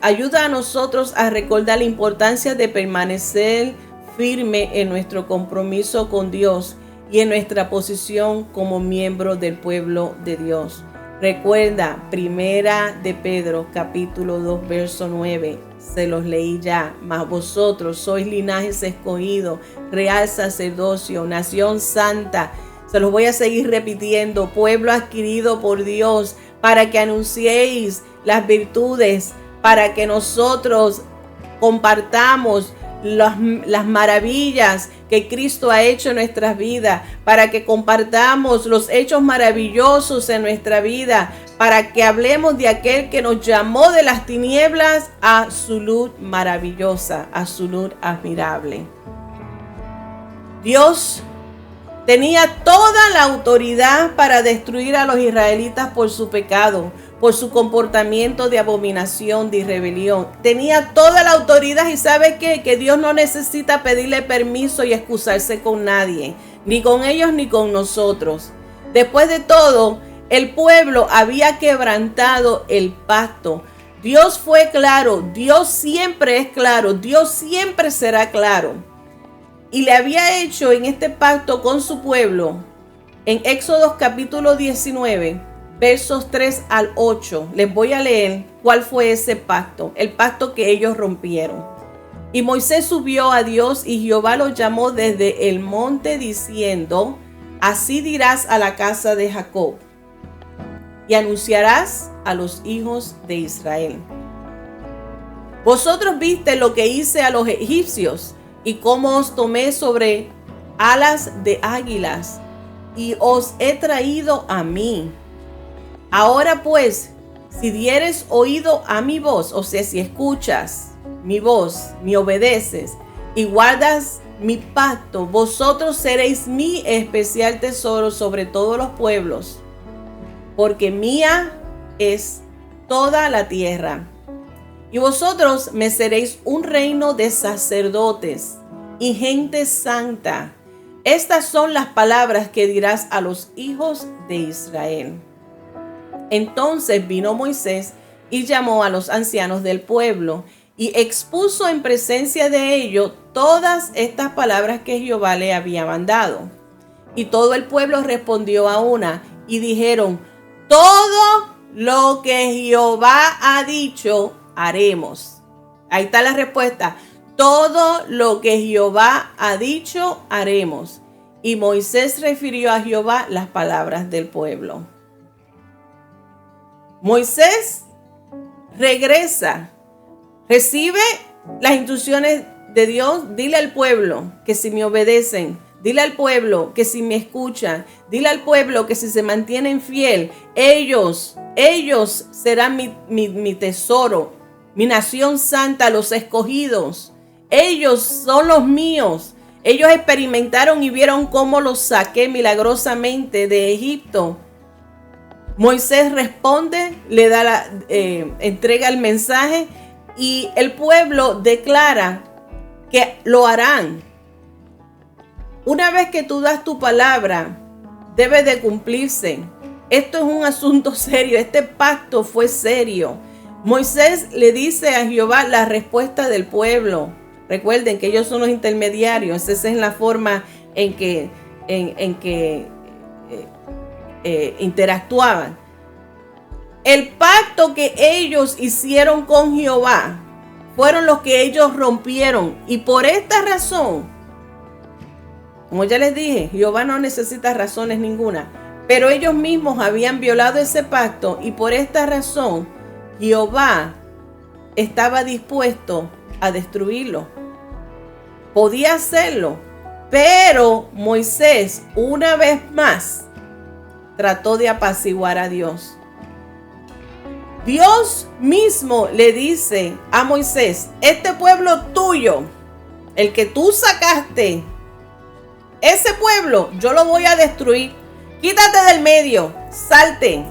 ayuda a nosotros a recordar la importancia de permanecer firme en nuestro compromiso con Dios y en nuestra posición como miembro del pueblo de Dios. Recuerda, Primera de Pedro, capítulo 2, verso 9. Se los leí ya. Mas vosotros sois linaje escogido, real sacerdocio, nación santa. Se los voy a seguir repitiendo. Pueblo adquirido por Dios, para que anunciéis las virtudes, para que nosotros compartamos las maravillas que Cristo ha hecho en nuestras vidas, para que compartamos los hechos maravillosos en nuestra vida, para que hablemos de aquel que nos llamó de las tinieblas a su luz maravillosa, a su luz admirable. Dios tenía toda la autoridad para destruir a los israelitas por su pecado, por su comportamiento de abominación, de rebelión. Tenía toda la autoridad y ¿sabe qué? Que Dios no necesita pedirle permiso y excusarse con nadie, ni con ellos ni con nosotros. Después de todo, el pueblo había quebrantado el pacto. Dios fue claro, Dios siempre es claro, Dios siempre será claro. Y le había hecho en este pacto con su pueblo, en Éxodo capítulo 19, versos 3 al 8. Les voy a leer cuál fue ese pacto, el pacto que ellos rompieron. Y Moisés subió a Dios y Jehová lo llamó desde el monte diciendo: así dirás a la casa de Jacob y anunciarás a los hijos de Israel. Vosotros viste lo que hice a los egipcios y cómo os tomé sobre alas de águilas y os he traído a mí. Ahora pues, si dieres oído a mi voz, o sea, si escuchas mi voz, me obedeces y guardas mi pacto, vosotros seréis mi especial tesoro sobre todos los pueblos, porque mía es toda la tierra. Y vosotros me seréis un reino de sacerdotes y gente santa. Estas son las palabras que dirás a los hijos de Israel. Entonces vino Moisés y llamó a los ancianos del pueblo y expuso en presencia de ellos todas estas palabras que Jehová le había mandado. Y todo el pueblo respondió a una y dijeron: todo lo que Jehová ha dicho, haremos. Ahí está la respuesta. Todo lo que Jehová ha dicho, haremos. Y Moisés refirió a Jehová las palabras del pueblo. Moisés regresa, recibe las instrucciones de Dios. Dile al pueblo que si me obedecen, dile al pueblo que si me escuchan, dile al pueblo que si se mantienen fiel, ellos serán mi tesoro, mi nación santa, los escogidos. Ellos son los míos. Ellos experimentaron y vieron cómo los saqué milagrosamente de Egipto. Moisés responde, le da entrega el mensaje y el pueblo declara que lo harán. Una vez que tú das tu palabra, debe de cumplirse. Esto es un asunto serio. Este pacto fue serio. Moisés le dice a Jehová la respuesta del pueblo. Recuerden que ellos son los intermediarios. Esa es la forma en que interactuaban. El pacto que ellos hicieron con Jehová fueron los que ellos rompieron. Y por esta razón, como ya les dije, Jehová no necesita razones ninguna. Pero ellos mismos habían violado ese pacto y por esta razón Jehová estaba dispuesto a destruirlo. Podía hacerlo, pero Moisés una vez más trató de apaciguar a Dios. Dios mismo le dice a Moisés: este pueblo tuyo, el que tú sacaste, ese pueblo yo lo voy a destruir. Quítate del medio, salte.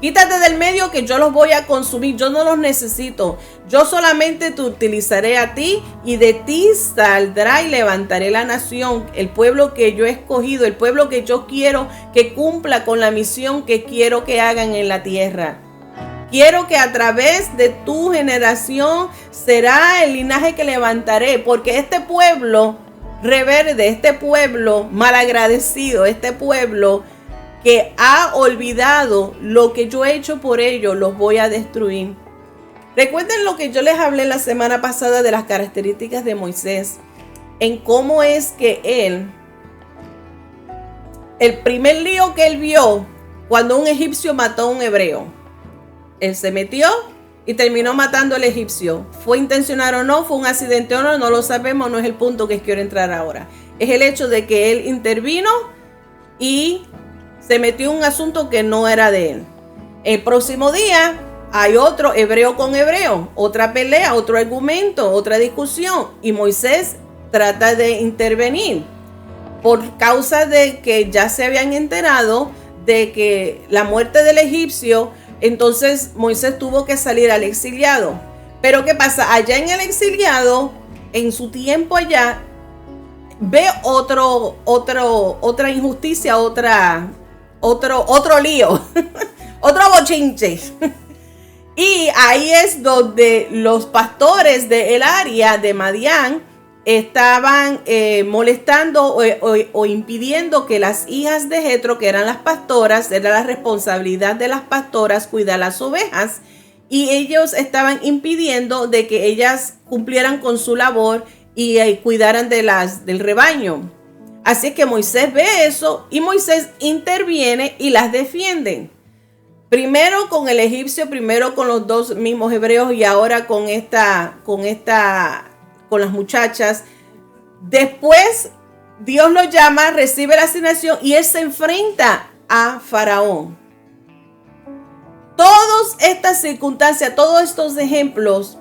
Quítate del medio que yo los voy a consumir, yo no los necesito. Yo solamente te utilizaré a ti y de ti saldrá y levantaré la nación, el pueblo que yo he escogido, el pueblo que yo quiero que cumpla con la misión que quiero que hagan en la tierra. Quiero que a través de tu generación será el linaje que levantaré, porque este pueblo rebelde, este pueblo malagradecido, este pueblo que ha olvidado lo que yo he hecho por ellos, los voy a destruir. Recuerden lo que yo les hablé la semana pasada de las características de Moisés, en cómo es que él, el primer lío que él vio cuando un egipcio mató a un hebreo, él se metió y terminó matando al egipcio. ¿Fue intencional o no? ¿Fue un accidente o no? No lo sabemos, no es el punto que quiero entrar ahora. Es el hecho de que él intervino y se metió en un asunto que no era de él. El próximo día hay otro hebreo con hebreo, otra pelea, otro argumento, otra discusión. Y Moisés trata de intervenir por causa de que ya se habían enterado de que la muerte del egipcio. Entonces Moisés tuvo que salir al exiliado. Pero ¿qué pasa? Allá en el exiliado, en su tiempo allá, ve otra injusticia, otro lío, otro bochinche. Y ahí es donde los pastores del área de Madián estaban molestando o impidiendo que las hijas de Jetro, que eran las pastoras, era la responsabilidad de las pastoras cuidar las ovejas, y ellos estaban impidiendo de que ellas cumplieran con su labor y cuidaran del rebaño. Así que Moisés ve eso y Moisés interviene y las defiende. Primero con el egipcio, primero con los dos mismos hebreos y ahora con las muchachas. Después Dios lo llama, recibe la asignación y él se enfrenta a Faraón. Todas estas circunstancias, todos estos ejemplos,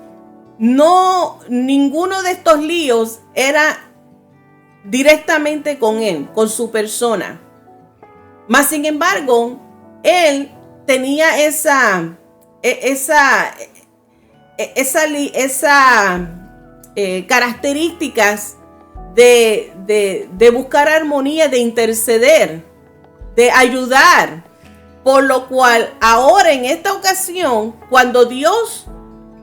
ninguno de estos líos era directamente con él, con su persona. Mas sin embargo, él tenía características de buscar armonía, de interceder, de ayudar. Por lo cual ahora en esta ocasión, cuando Dios,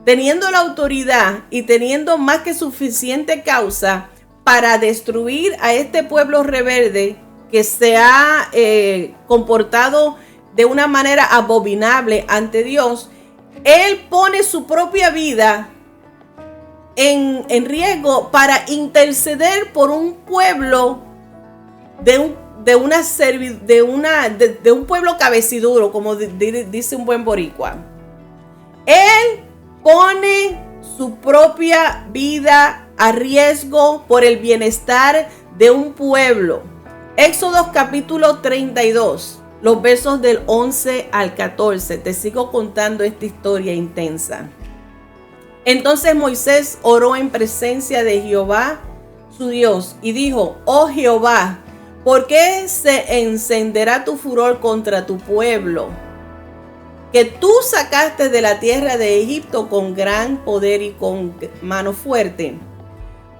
teniendo la autoridad y teniendo más que suficiente causa para destruir a este pueblo rebelde que se ha comportado de una manera abominable ante Dios, él pone su propia vida en riesgo para interceder por un pueblo de un pueblo cabeciduro, como dice un buen boricua. Él pone su propia vida a riesgo por el bienestar de un pueblo. Éxodo capítulo 32, los versos del 11 al 14. Te sigo contando esta historia intensa. Entonces Moisés oró en presencia de Jehová, su Dios, y dijo: oh Jehová, ¿por qué se encenderá tu furor contra tu pueblo, que tú sacaste de la tierra de Egipto con gran poder y con mano fuerte?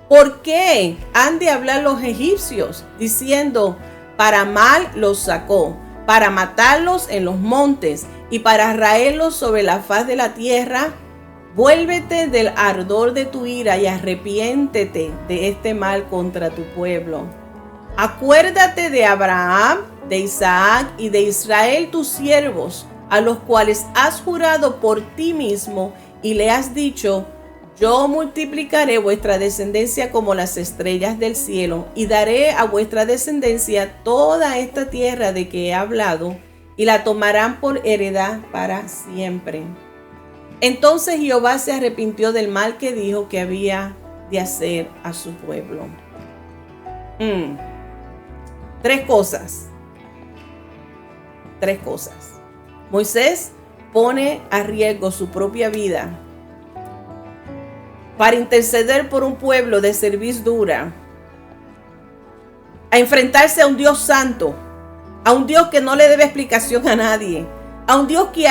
¿Por qué han de hablar los egipcios diciendo: para mal los sacó, para matarlos en los montes y para raerlos sobre la faz de la tierra? Vuélvete del ardor de tu ira y arrepiéntete de este mal contra tu pueblo. Acuérdate de Abraham, de Isaac y de Israel tus siervos, a los cuales has jurado por ti mismo y le has dicho: yo multiplicaré vuestra descendencia como las estrellas del cielo, y daré a vuestra descendencia toda esta tierra de que he hablado, y la tomarán por heredad para siempre. Entonces Jehová se arrepintió del mal que dijo que había de hacer a su pueblo. Tres cosas. Moisés pone a riesgo su propia vida para interceder por un pueblo de cerviz dura, a enfrentarse a un Dios santo, a un Dios que no le debe explicación a nadie, a un Dios que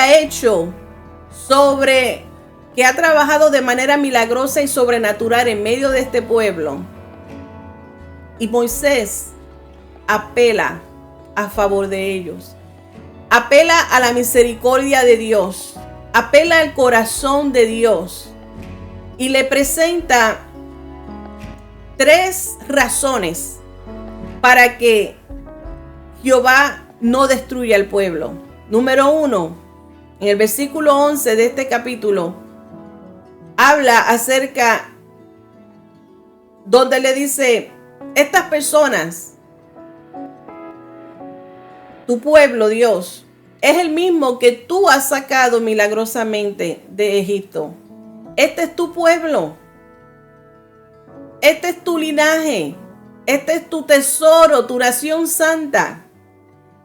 que ha trabajado de manera milagrosa y sobrenatural en medio de este pueblo. Y Moisés apela a favor de ellos. Apela a la misericordia de Dios. Apela al corazón de Dios. Y le presenta 3 razones para que Jehová no destruya al pueblo. Número 1, en el versículo 11 de este capítulo, habla acerca donde le dice: estas personas, tu pueblo, Dios, es el mismo que tú has sacado milagrosamente de Egipto. Este es tu pueblo. Este es tu linaje. Este es tu tesoro, tu nación santa.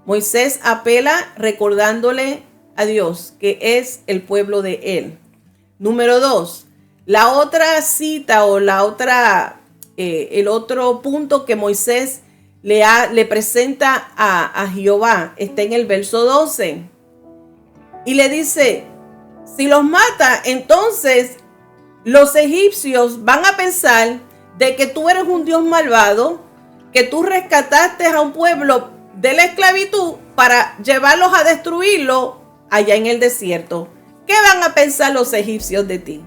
Moisés apela recordándole a Dios que es el pueblo de él. Número 2, la otra cita o el otro punto que Moisés le presenta a Jehová está en el verso 12. Y le dice: si los mata, entonces los egipcios van a pensar de que tú eres un Dios malvado, que tú rescataste a un pueblo de la esclavitud para llevarlos a destruirlo allá en el desierto. ¿Qué van a pensar los egipcios de ti?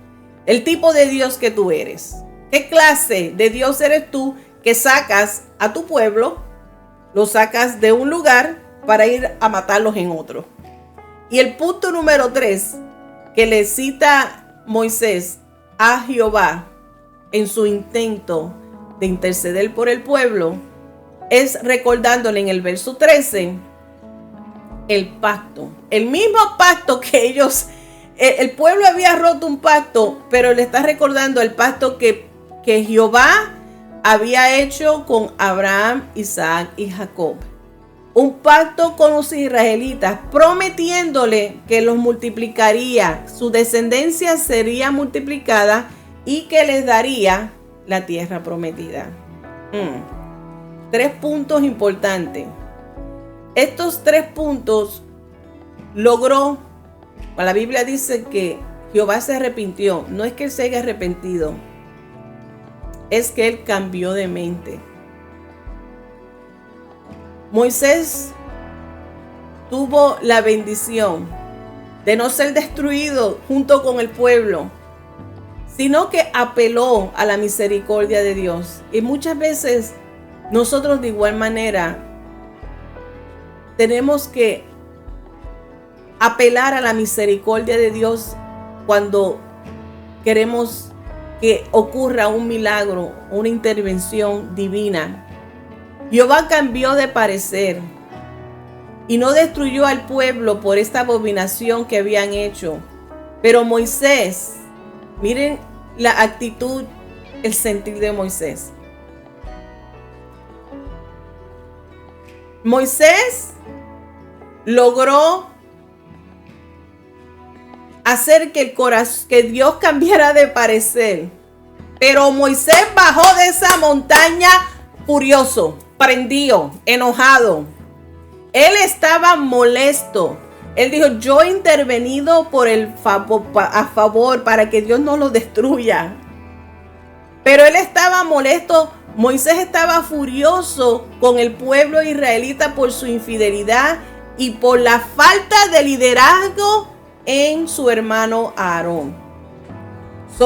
El tipo de Dios que tú eres. ¿Qué clase de Dios eres tú que sacas a tu pueblo, lo sacas de un lugar para ir a matarlos en otro? Y el punto número 3 que le cita Moisés a Jehová en su intento de interceder por el pueblo es recordándole en el verso 13 el pacto. El mismo pacto que ellos, el pueblo había roto un pacto, pero le está recordando el pacto que Jehová había hecho con Abraham, Isaac y Jacob. Un pacto con los israelitas, prometiéndole que los multiplicaría, su descendencia sería multiplicada y que les daría la tierra prometida. 3 puntos importantes. Estos 3 puntos logró, la Biblia dice que Jehová se arrepintió. No es que él se haya arrepentido, es que él cambió de mente. Moisés tuvo la bendición de no ser destruido junto con el pueblo, sino que apeló a la misericordia de Dios. Y muchas veces nosotros de igual manera tenemos que apelar a la misericordia de Dios cuando queremos que ocurra un milagro, una intervención divina. Jehová cambió de parecer y no destruyó al pueblo por esta abominación que habían hecho. Pero Moisés, miren la actitud, el sentir de Moisés. Moisés logró hacer que Dios cambiara de parecer. Pero Moisés bajó de esa montaña furioso, prendido, enojado. Él estaba molesto. Él dijo: yo he intervenido a favor para que Dios no lo destruya. Pero él estaba molesto. Moisés estaba furioso con el pueblo israelita por su infidelidad y por la falta de liderazgo en su hermano Aarón.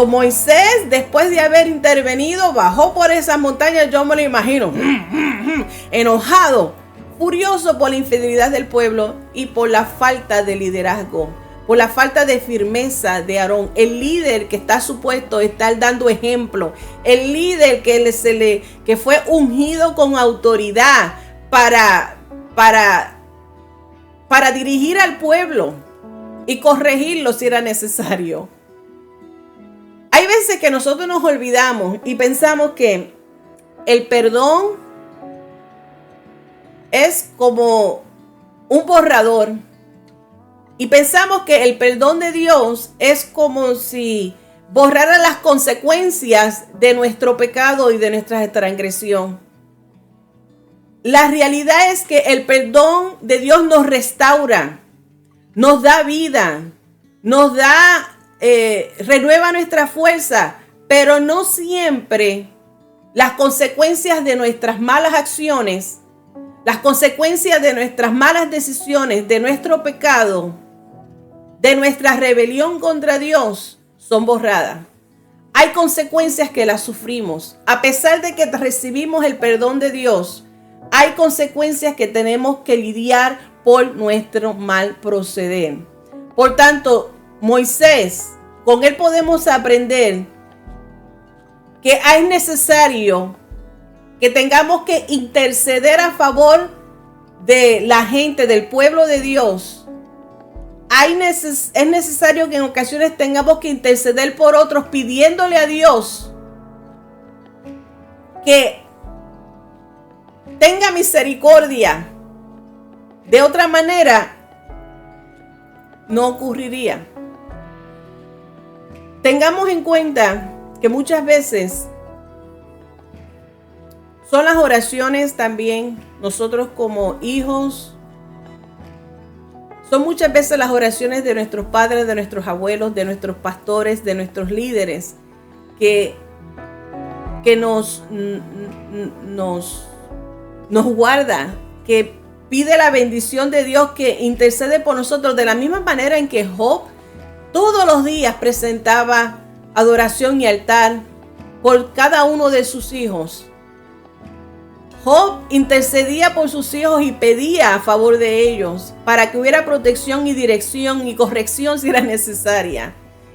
Moisés, después de haber intervenido, bajó por esa montaña, yo me lo imagino, enojado, furioso por la infidelidad del pueblo y por la falta de liderazgo, por la falta de firmeza de Aarón, el líder que está supuesto estar dando ejemplo, el líder que fue ungido con autoridad para dirigir al pueblo y corregirlo si era necesario. Hay veces que nosotros nos olvidamos y pensamos que el perdón es como un borrador. Y pensamos que el perdón de Dios es como si borrara las consecuencias de nuestro pecado y de nuestra transgresión. La realidad es que el perdón de Dios nos restaura, nos da vida, nos da, renueva nuestra fuerza, pero no siempre las consecuencias de nuestras malas acciones, las consecuencias de nuestras malas decisiones, de nuestro pecado, de nuestra rebelión contra Dios, son borradas. Hay consecuencias que las sufrimos. A pesar de que recibimos el perdón de Dios, hay consecuencias que tenemos que lidiar por nuestro mal proceder. Por tanto, Moisés, con él podemos aprender que es necesario que tengamos que interceder a favor de la gente, del pueblo de Dios. Es necesario que en ocasiones tengamos que interceder por otros, pidiéndole a Dios que tenga misericordia. De otra manera, no ocurriría. Tengamos en cuenta que muchas veces son las oraciones también, nosotros como hijos, son muchas veces las oraciones de nuestros padres, de nuestros abuelos, de nuestros pastores, de nuestros líderes, que nos guarda, que pide la bendición de Dios, que intercede por nosotros, de la misma manera en que Job todos los días presentaba adoración y altar por cada uno de sus hijos. Job intercedía por sus hijos y pedía a favor de ellos para que hubiera protección y dirección y corrección si era necesaria.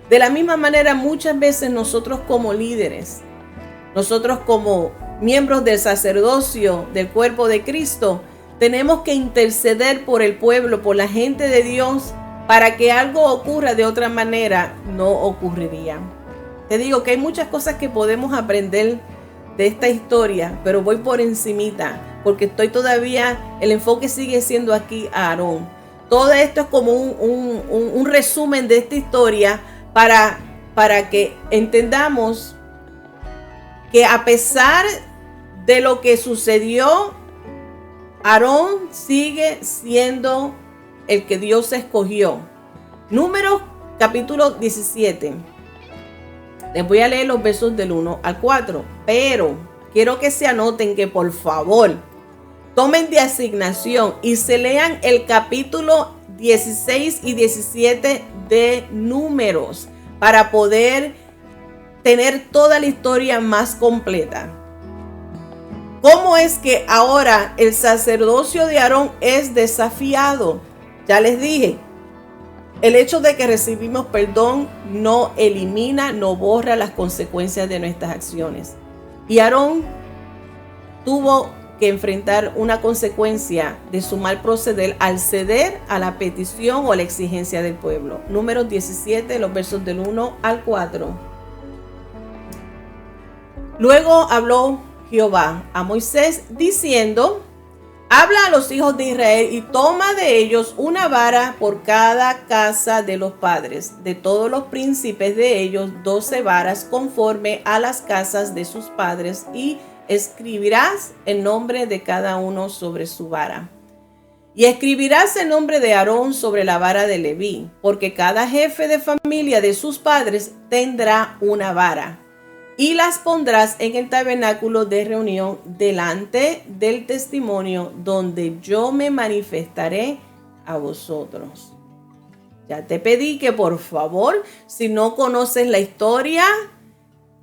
De la misma manera, muchas veces nosotros como líderes, nosotros como miembros del sacerdocio del cuerpo de Cristo, tenemos que interceder por el pueblo, por la gente de Dios, para que algo ocurra. De otra manera no ocurriría. Te digo que hay muchas cosas que podemos aprender de esta historia, pero voy por encimita, porque estoy todavía, el enfoque sigue siendo aquí a Aarón. Todo esto es como un resumen de esta historia para que entendamos que a pesar de lo que sucedió, Aarón sigue siendo el que Dios escogió. Números capítulo 17. Les voy a leer los versos del 1 al 4, pero quiero que se anoten, que por favor tomen de asignación y se lean el capítulo 16 y 17 de Números para poder tener toda la historia más completa. ¿Cómo es que ahora el sacerdocio de Aarón es desafiado? Ya les dije, el hecho de que recibimos perdón no elimina, no borra las consecuencias de nuestras acciones. Y Aarón tuvo que enfrentar una consecuencia de su mal proceder al ceder a la petición o la exigencia del pueblo. Números 17, los versos del 1 al 4. Luego habló Jehová a Moisés diciendo: habla a los hijos de Israel y toma de ellos una vara por cada casa de los padres, de todos los príncipes de ellos 12 varas conforme a las casas de sus padres, y escribirás el nombre de cada uno sobre su vara. Y escribirás el nombre de Aarón sobre la vara de Leví, porque cada jefe de familia de sus padres tendrá una vara. Y las pondrás en el tabernáculo de reunión delante del testimonio, donde yo me manifestaré a vosotros. Ya te pedí que por favor, si no conoces la historia,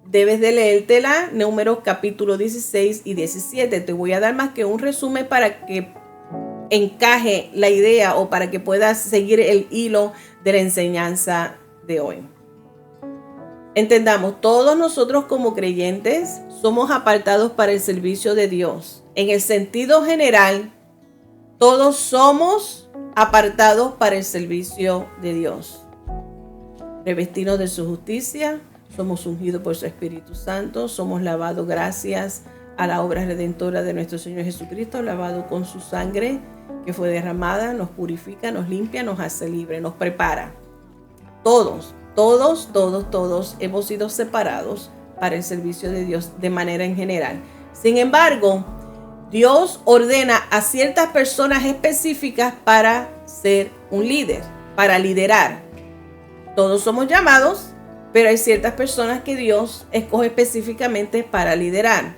debes de leértela, Números capítulo 16 y 17. Te voy a dar más que un resumen para que encaje la idea o para que puedas seguir el hilo de la enseñanza de hoy. Entendamos, todos nosotros como creyentes somos apartados para el servicio de Dios. En el sentido general, todos somos apartados para el servicio de Dios. Revestidos de su justicia, somos ungidos por su Espíritu Santo, somos lavados gracias a la obra redentora de nuestro Señor Jesucristo, lavado con su sangre que fue derramada, nos purifica, nos limpia, nos hace libre, nos prepara. Todos hemos sido separados para el servicio de Dios de manera en general. Sin embargo, Dios ordena a ciertas personas específicas para ser un líder, para liderar. Todos somos llamados, pero hay ciertas personas que Dios escoge específicamente para liderar.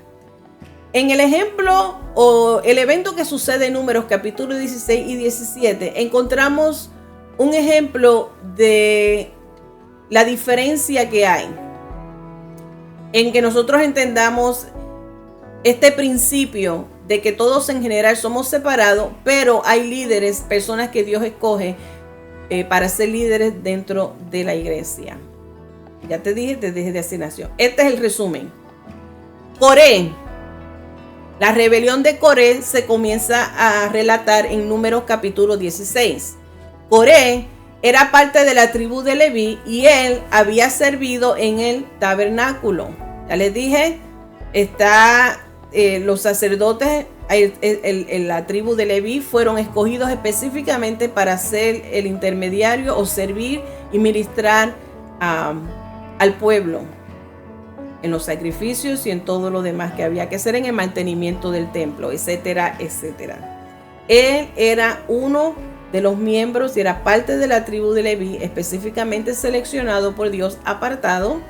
En el ejemplo o el evento que sucede en Números capítulo 16 y 17, encontramos un ejemplo de la diferencia que hay en que nosotros entendamos este principio de que todos en general somos separados, pero hay líderes, personas que Dios escoge para ser líderes dentro de la iglesia. Ya te dije desde asignación. Este es el resumen. Coré. La rebelión de Coré se comienza a relatar en Números capítulo 16. Coré era parte de la tribu de Leví y él había servido en el tabernáculo. Ya les dije, los sacerdotes en la tribu de Leví fueron escogidos específicamente para ser el intermediario o servir y ministrar al pueblo en los sacrificios y en todo lo demás que había que hacer en el mantenimiento del templo, etcétera, etcétera. Él era uno de los miembros y era parte de la tribu de Leví, específicamente seleccionado por Dios, apartado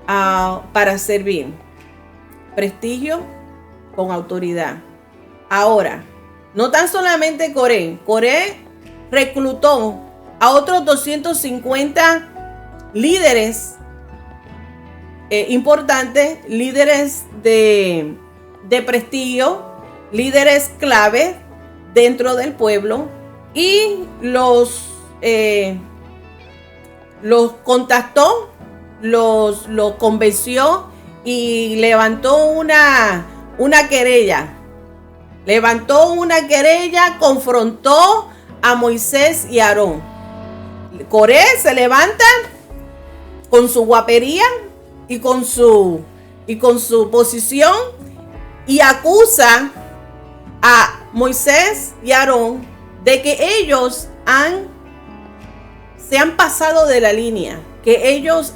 para servir. Prestigio con autoridad. Ahora, no tan solamente Coré reclutó a otros 250 líderes importantes, líderes de prestigio, líderes clave dentro del pueblo, y los contactó, los convenció y levantó una querella. Confrontó a Moisés y Aarón. Coré se levanta con su guapería y con su posición y acusa a Moisés y Aarón de que ellos se han pasado de la línea, que ellos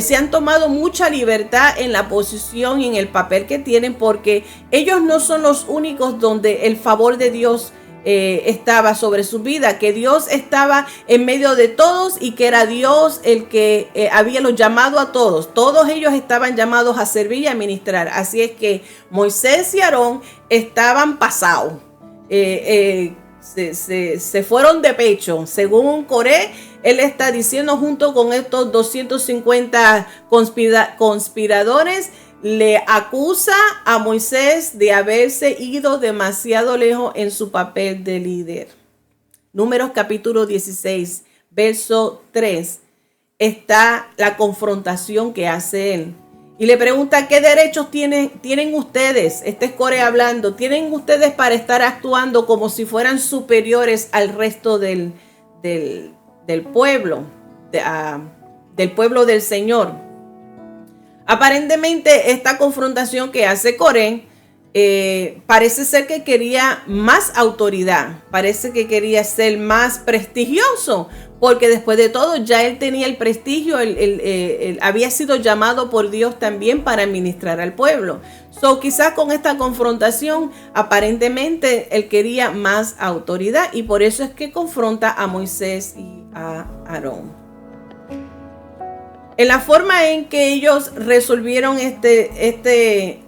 se han tomado mucha libertad en la posición y en el papel que tienen, porque ellos no son los únicos donde el favor de Dios estaba sobre su vida, que Dios estaba en medio de todos y que era Dios el que había los llamado a todos. Todos ellos estaban llamados a servir y a ministrar. Así es que Moisés y Aarón estaban pasados. Se fueron de pecho. Según Coré, él está diciendo, junto con estos 250 conspiradores, le acusa a Moisés de haberse ido demasiado lejos en su papel de líder. Números capítulo 16, verso 3, está la confrontación que hace él. Y le pregunta, ¿qué derechos tienen ustedes? Este es Coré hablando. ¿Tienen ustedes para estar actuando como si fueran superiores al resto del pueblo, del pueblo del Señor? Aparentemente esta confrontación que hace Coré parece ser que quería más autoridad, parece que quería ser más prestigioso, porque después de todo ya él tenía el prestigio, él había sido llamado por Dios también para ministrar al pueblo. Quizás con esta confrontación aparentemente él quería más autoridad, y por eso es que confronta a Moisés y a Aarón. En la forma en que ellos resolvieron este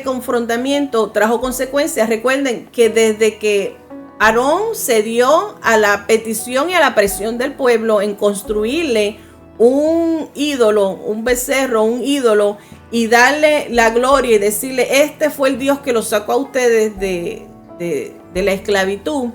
confrontamiento trajo consecuencias. Recuerden que desde que Aarón cedió a la petición y a la presión del pueblo en construirle un ídolo, un becerro, un ídolo, y darle la gloria y decirle, este fue el Dios que los sacó a ustedes de la esclavitud,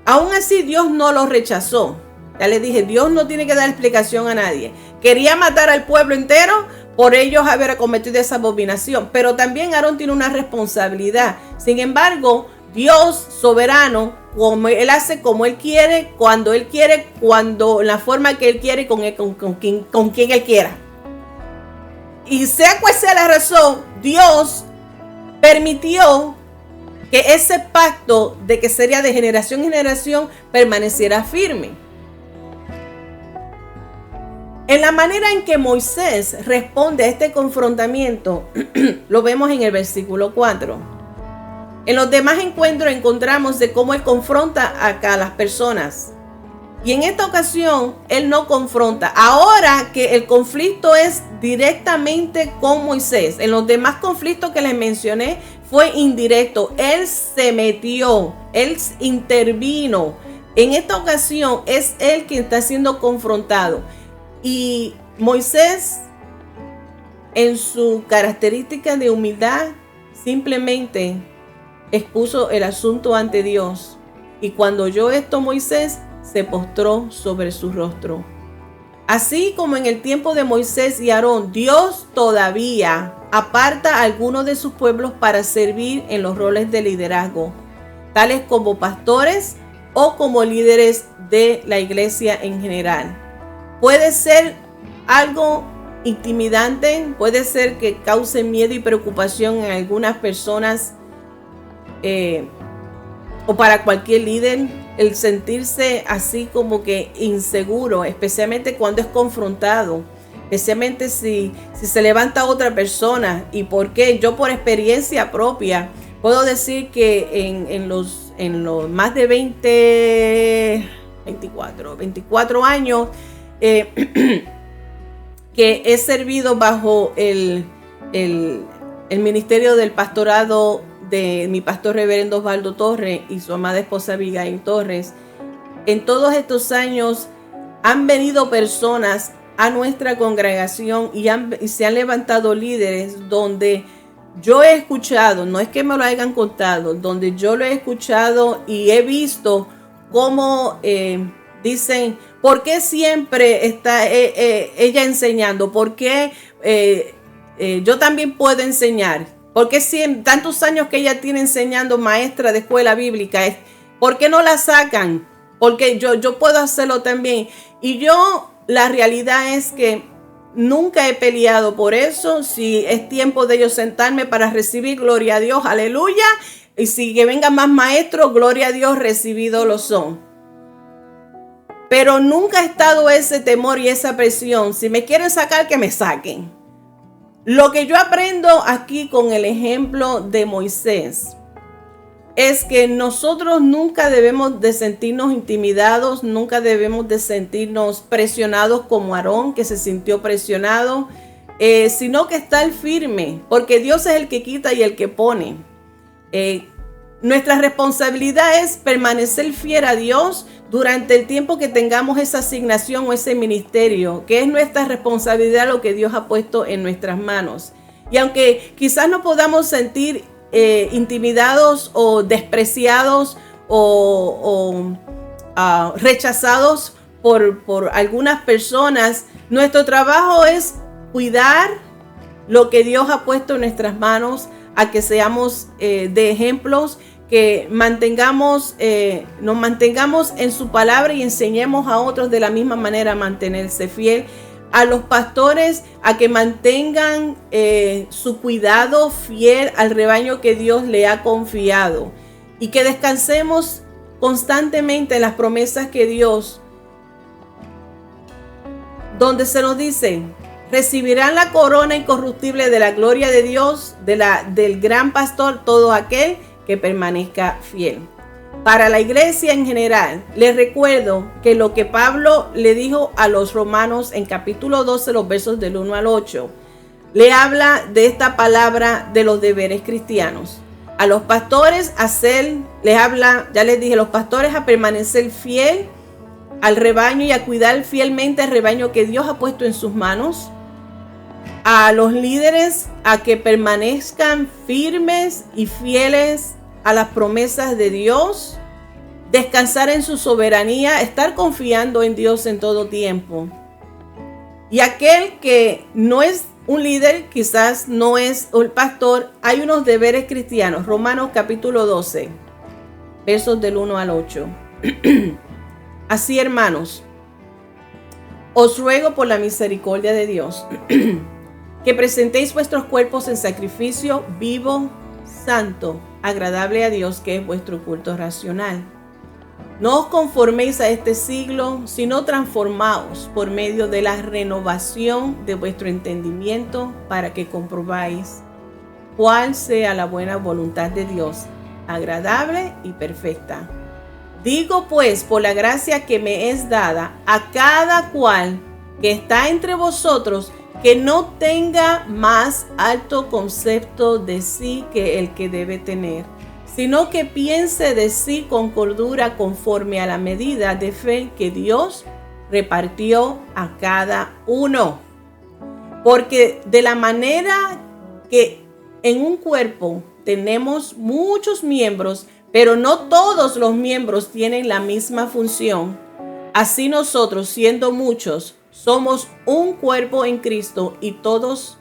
aún así Dios no los rechazó. Ya les dije, Dios no tiene que dar explicación a nadie. Quería matar al pueblo entero por ellos haber cometido esa abominación, pero también Aarón tiene una responsabilidad. Sin embargo, Dios soberano, como Él hace como Él quiere, cuando la forma que Él quiere, con quien Él quiera. Y sea cual sea la razón, Dios permitió que ese pacto de que sería de generación en generación permaneciera firme. En la manera en que Moisés responde a este confrontamiento, lo vemos en el versículo 4. En los demás encuentros encontramos de cómo él confronta acá a las personas. Y en esta ocasión, él no confronta. Ahora que el conflicto es directamente con Moisés. En los demás conflictos que les mencioné fue indirecto. Él se metió, él intervino. En esta ocasión es él quien está siendo confrontado. Y Moisés, en su característica de humildad, simplemente expuso el asunto ante Dios. Y cuando oyó esto Moisés, se postró sobre su rostro. Así como en el tiempo de Moisés y Aarón, Dios todavía aparta a algunos de sus pueblos para servir en los roles de liderazgo, tales como pastores o como líderes de la iglesia en general. Puede ser algo intimidante, puede ser que cause miedo y preocupación en algunas personas o para cualquier líder, el sentirse así como que inseguro, especialmente cuando es confrontado, especialmente si se levanta otra persona. ¿Y por qué? Yo, por experiencia propia, puedo decir que en los más de 24 años que he servido bajo el ministerio del pastorado de mi pastor reverendo Osvaldo Torres y su amada esposa Abigail Torres. En todos estos años han venido personas a nuestra congregación y se han levantado líderes donde yo he escuchado, no es que me lo hayan contado, donde yo lo he escuchado y he visto cómo dicen, ¿por qué siempre está ella enseñando? ¿Por qué yo también puedo enseñar? ¿Por qué tantos años que ella tiene enseñando, maestra de escuela bíblica? ¿Por qué no la sacan? Porque yo puedo hacerlo también. Y la realidad es que nunca he peleado por eso. Si es tiempo de yo sentarme para recibir, gloria a Dios, aleluya. Y si que vengan más maestros, gloria a Dios, recibidos lo son. Pero nunca ha estado ese temor y esa presión. Si me quieren sacar, que me saquen. Lo que yo aprendo aquí con el ejemplo de Moisés es que nosotros nunca debemos de sentirnos intimidados, nunca debemos de sentirnos presionados como Aarón, que se sintió presionado, sino que estar firme, porque Dios es el que quita y el que pone. Nuestra responsabilidad es permanecer fiel a Dios durante el tiempo que tengamos esa asignación o ese ministerio, que es nuestra responsabilidad lo que Dios ha puesto en nuestras manos. Y aunque quizás nos podamos sentir intimidados o despreciados o rechazados por algunas personas, nuestro trabajo es cuidar lo que Dios ha puesto en nuestras manos, a que seamos de ejemplos, que nos mantengamos en su palabra y enseñemos a otros de la misma manera a mantenerse fiel. A los pastores a que mantengan su cuidado fiel al rebaño que Dios le ha confiado, y que descansemos constantemente en las promesas que Dios, donde se nos dice: recibirán la corona incorruptible de la gloria de Dios, del gran pastor, todo aquel que permanezca fiel. Para la iglesia en general, les recuerdo que lo que Pablo le dijo a los romanos en capítulo 12, los versos del 1 al 8, le habla de esta palabra de los deberes cristianos. A los pastores les habla, ya les dije, los pastores a permanecer fiel al rebaño y a cuidar fielmente el rebaño que Dios ha puesto en sus manos. A los líderes a que permanezcan firmes y fieles a las promesas de Dios, descansar en su soberanía, estar confiando en Dios en todo tiempo. Y aquel que no es un líder, quizás no es un pastor, hay unos deberes cristianos. Romanos capítulo 12, versos del 1 al 8. Así, hermanos, os ruego por la misericordia de Dios que presentéis vuestros cuerpos en sacrificio vivo, santo, agradable a Dios, que es vuestro culto racional. No os conforméis a este siglo, sino transformaos por medio de la renovación de vuestro entendimiento, para que comprobáis cuál sea la buena voluntad de Dios, agradable y perfecta. Digo pues, por la gracia que me es dada, a cada cual que está entre vosotros, que no tenga más alto concepto de sí que el que debe tener, sino que piense de sí con cordura conforme a la medida de fe que Dios repartió a cada uno. Porque de la manera que en un cuerpo tenemos muchos miembros, pero no todos los miembros tienen la misma función, así nosotros, siendo muchos, somos un cuerpo en Cristo y todos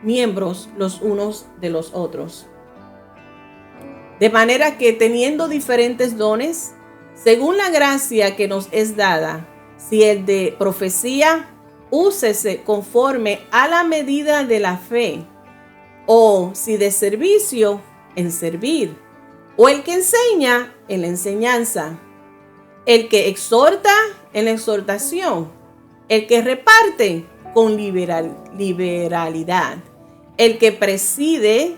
miembros los unos de los otros. De manera que teniendo diferentes dones, según la gracia que nos es dada, si el de profecía, úsese conforme a la medida de la fe, o si de servicio, en servir, o el que enseña, en la enseñanza, el que exhorta, en la exhortación, el que reparte, con liberalidad, el que preside,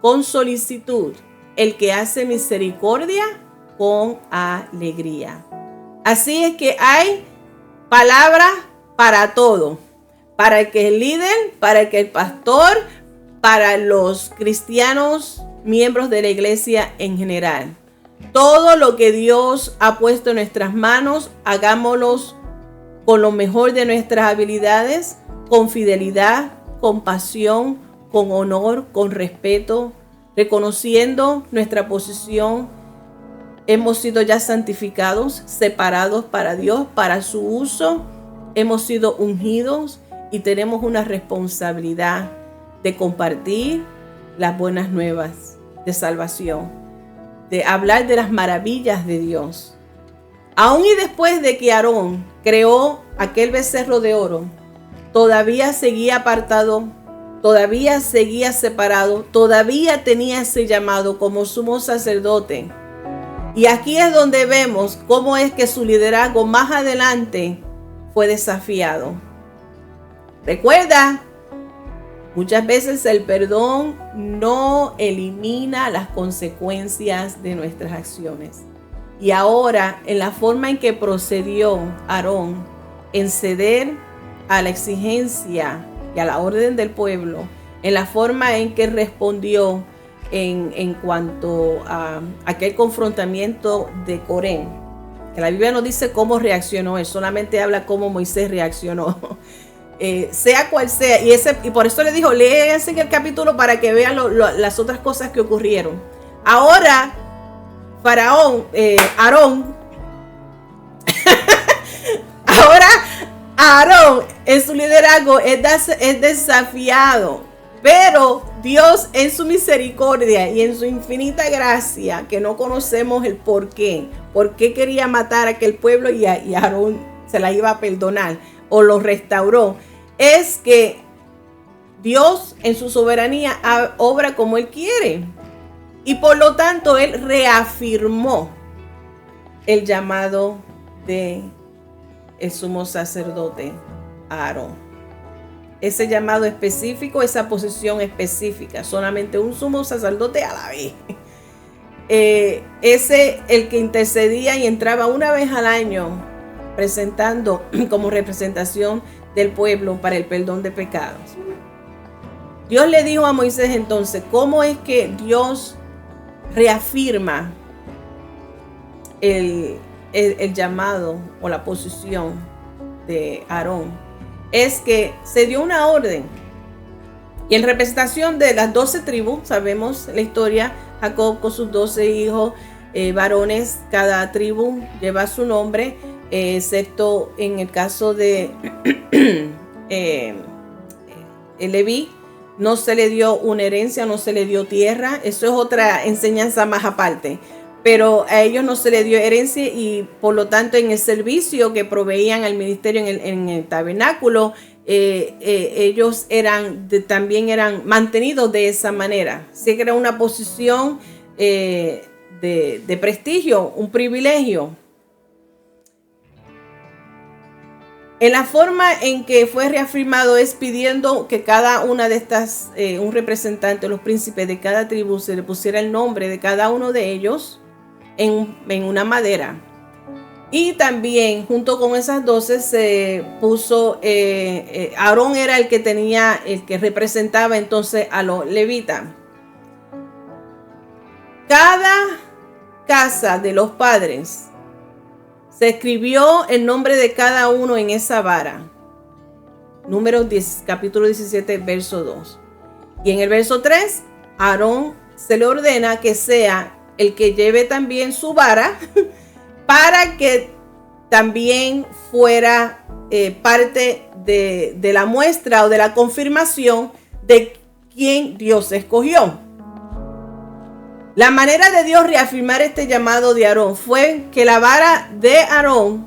con solicitud, el que hace misericordia, con alegría. Así es que hay palabra para todo, para el que es el líder, para el que es el pastor, para los cristianos, miembros de la iglesia en general. Todo lo que Dios ha puesto en nuestras manos, hagámoslo con lo mejor de nuestras habilidades, con fidelidad, con pasión, con honor, con respeto, reconociendo nuestra posición. Hemos sido ya santificados, separados para Dios, para su uso. Hemos sido ungidos y tenemos una responsabilidad de compartir las buenas nuevas de salvación, de hablar de las maravillas de Dios. Aún y después de que Aarón creó aquel becerro de oro, todavía seguía apartado, todavía seguía separado, todavía tenía ese llamado como sumo sacerdote. Y aquí es donde vemos cómo es que su liderazgo más adelante fue desafiado. Recuerda, muchas veces el perdón no elimina las consecuencias de nuestras acciones. Y ahora, en la forma en que procedió Aarón en ceder a la exigencia y a la orden del pueblo, en la forma en que respondió en cuanto a aquel confrontamiento de Coré, que la Biblia no dice cómo reaccionó, él solamente habla cómo Moisés reaccionó. Sea cual sea, y por eso le dijo, léanse el capítulo para que vean las otras cosas que ocurrieron. Ahora, Aarón, ahora Aarón en su liderazgo es desafiado, pero Dios en su misericordia y en su infinita gracia, que no conocemos el por qué quería matar a aquel pueblo y Aarón se la iba a perdonar o lo restauró, es que Dios en su soberanía obra como Él quiere. Y por lo tanto, Él reafirmó el llamado de el sumo sacerdote Aarón. Ese llamado específico, esa posición específica, solamente un sumo sacerdote a la vez. Ese, el que intercedía y entraba una vez al año, presentando como representación del pueblo para el perdón de pecados. Dios le dijo a Moisés entonces, ¿cómo es que Dios reafirma el llamado o la posición de Aarón? Es que se dio una orden y en representación de las 12 tribus, sabemos la historia, Jacob con sus 12 hijos varones, cada tribu lleva su nombre, excepto en el caso de Leví, no se le dio una herencia, no se le dio tierra. Eso es otra enseñanza más aparte. Pero a ellos no se les dio herencia y por lo tanto en el servicio que proveían al ministerio en el tabernáculo, ellos también eran mantenidos de esa manera. Así que era una posición de prestigio, un privilegio. En la forma en que fue reafirmado es pidiendo que cada una de estas, un representante, los príncipes de cada tribu, se le pusiera el nombre de cada uno de ellos en una madera. Y también junto con esas 12 se puso, Aarón era el que representaba entonces a los levitas. Cada casa de los padres se escribió el nombre de cada uno en esa vara. Números 10, capítulo 17, verso 2. Y en el verso 3, Aarón se le ordena que sea el que lleve también su vara para que también fuera parte de la muestra o de la confirmación de quién Dios escogió. La manera de Dios reafirmar este llamado de Aarón fue que la vara de Aarón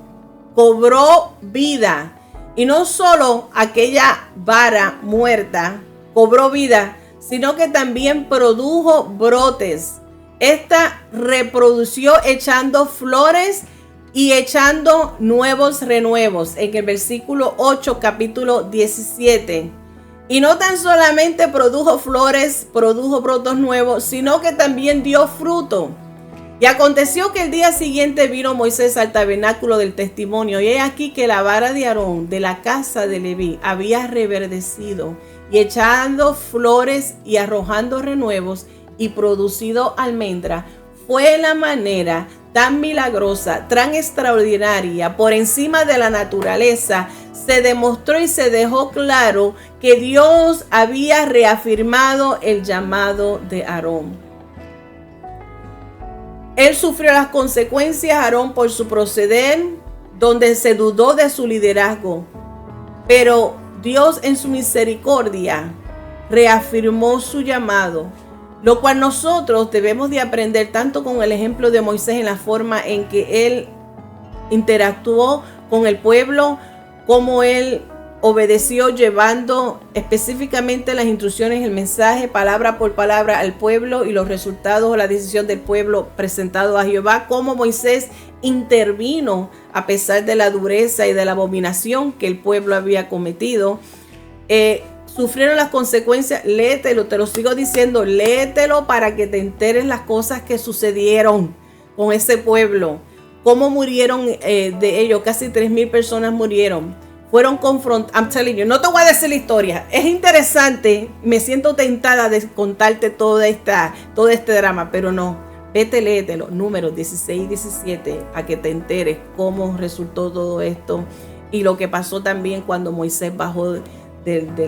cobró vida. Y no solo aquella vara muerta cobró vida, sino que también produjo brotes. Esta reprodució echando flores y echando nuevos renuevos. En el versículo 8, capítulo 17. Y no tan solamente produjo flores, produjo brotos nuevos, sino que también dio fruto. Y aconteció que el día siguiente vino Moisés al tabernáculo del testimonio. Y he aquí que la vara de Aarón de la casa de Leví había reverdecido y echando flores y arrojando renuevos y producido almendra. Fue la manera tan milagrosa, tan extraordinaria, por encima de la naturaleza. Se demostró y se dejó claro que Dios había reafirmado el llamado de Aarón. Él sufrió las consecuencias, Aarón, por su proceder, donde se dudó de su liderazgo. Pero Dios en su misericordia reafirmó su llamado, lo cual nosotros debemos de aprender tanto con el ejemplo de Moisés en la forma en que él interactuó con el pueblo, como él obedeció llevando específicamente las instrucciones, el mensaje palabra por palabra al pueblo y los resultados o la decisión del pueblo presentado a Jehová, como Moisés intervino a pesar de la dureza y de la abominación que el pueblo había cometido. Sufrieron las consecuencias. Léetelo, te lo sigo diciendo, léetelo para que te enteres las cosas que sucedieron con ese pueblo, cómo murieron de ellos. Casi 3,000 personas murieron. Fueron confrontados. I'm telling you, no te voy a decir la historia. Es interesante. Me siento tentada de contarte todo este drama, pero no. Vete, léetelo. Números 16 y 17, a que te enteres cómo resultó todo esto y lo que pasó también cuando Moisés bajó de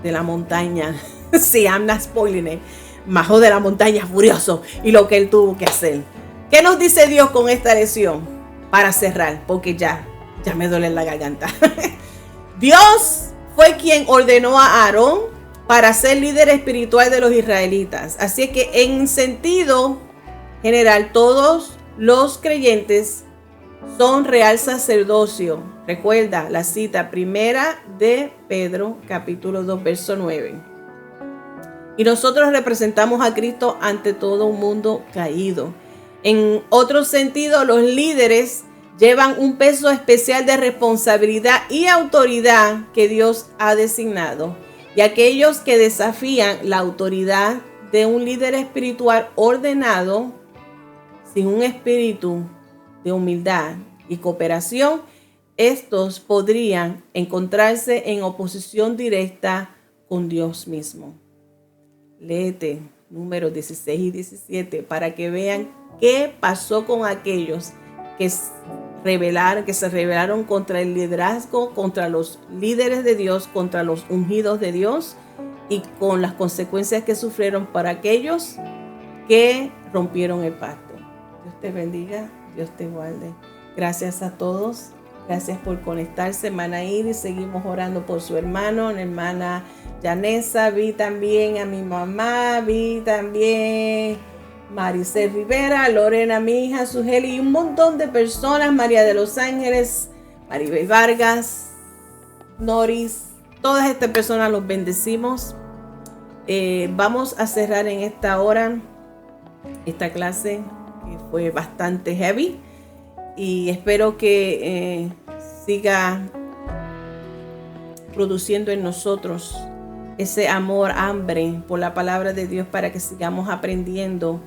la montaña. Sí, I'm not spoiling it. Bajó de la montaña furioso y lo que él tuvo que hacer. ¿Qué nos dice Dios con esta lección? Para cerrar, porque ya me duele la garganta. Dios fue quien ordenó a Aarón para ser líder espiritual de los israelitas. Así es que en sentido general, todos los creyentes son real sacerdocio. Recuerda la cita primera de Pedro, capítulo 2, verso 9. Y nosotros representamos a Cristo ante todo un mundo caído. En otro sentido, los líderes llevan un peso especial de responsabilidad y autoridad que Dios ha designado. Y aquellos que desafían la autoridad de un líder espiritual ordenado, sin un espíritu de humildad y cooperación, estos podrían encontrarse en oposición directa con Dios mismo. Léete números 16 y 17 para que vean qué pasó con aquellos que se rebelaron contra el liderazgo, contra los líderes de Dios, contra los ungidos de Dios, y con las consecuencias que sufrieron para aquellos que rompieron el pacto. Dios te bendiga, Dios te guarde. Gracias a todos. Gracias por conectarse, hermana Iris. Seguimos orando por su hermano, la hermana Yanesa. Vi también a mi mamá, vi también Maricel Rivera, Lorena, mi hija, Sugeli, y un montón de personas, María de los Ángeles, Maribel Vargas, Noris, todas estas personas los bendecimos. Vamos a cerrar en esta hora esta clase que fue bastante heavy, y espero que siga produciendo en nosotros ese amor, hambre por la palabra de Dios, para que sigamos aprendiendo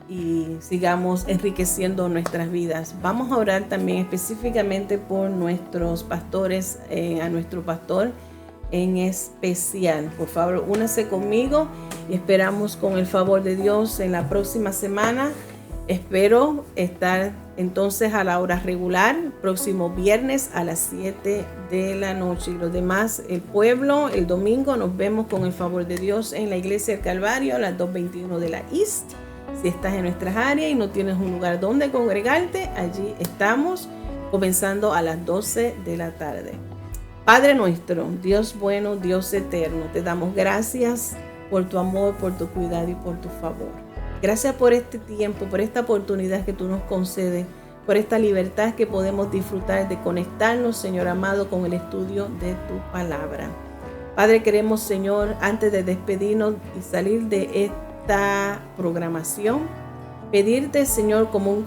y sigamos enriqueciendo nuestras vidas. Vamos a orar también específicamente por nuestros pastores, a nuestro pastor en especial. Por favor, únase conmigo y esperamos con el favor de Dios en la próxima semana. Espero estar entonces a la hora regular, próximo viernes a las 7 de la noche. Y los demás, el pueblo, el domingo nos vemos con el favor de Dios en la iglesia del Calvario a las 221 de la East. Si estás en nuestras áreas y no tienes un lugar donde congregarte, allí estamos, comenzando a las 12 de la tarde. Padre nuestro, Dios bueno, Dios eterno, te damos gracias por tu amor, por tu cuidado y por tu favor. Gracias por este tiempo, por esta oportunidad que tú nos concedes, por esta libertad que podemos disfrutar de conectarnos, Señor amado, con el estudio de tu palabra. Padre, queremos, Señor, antes de despedirnos y salir de esta programación, pedirte, Señor, como un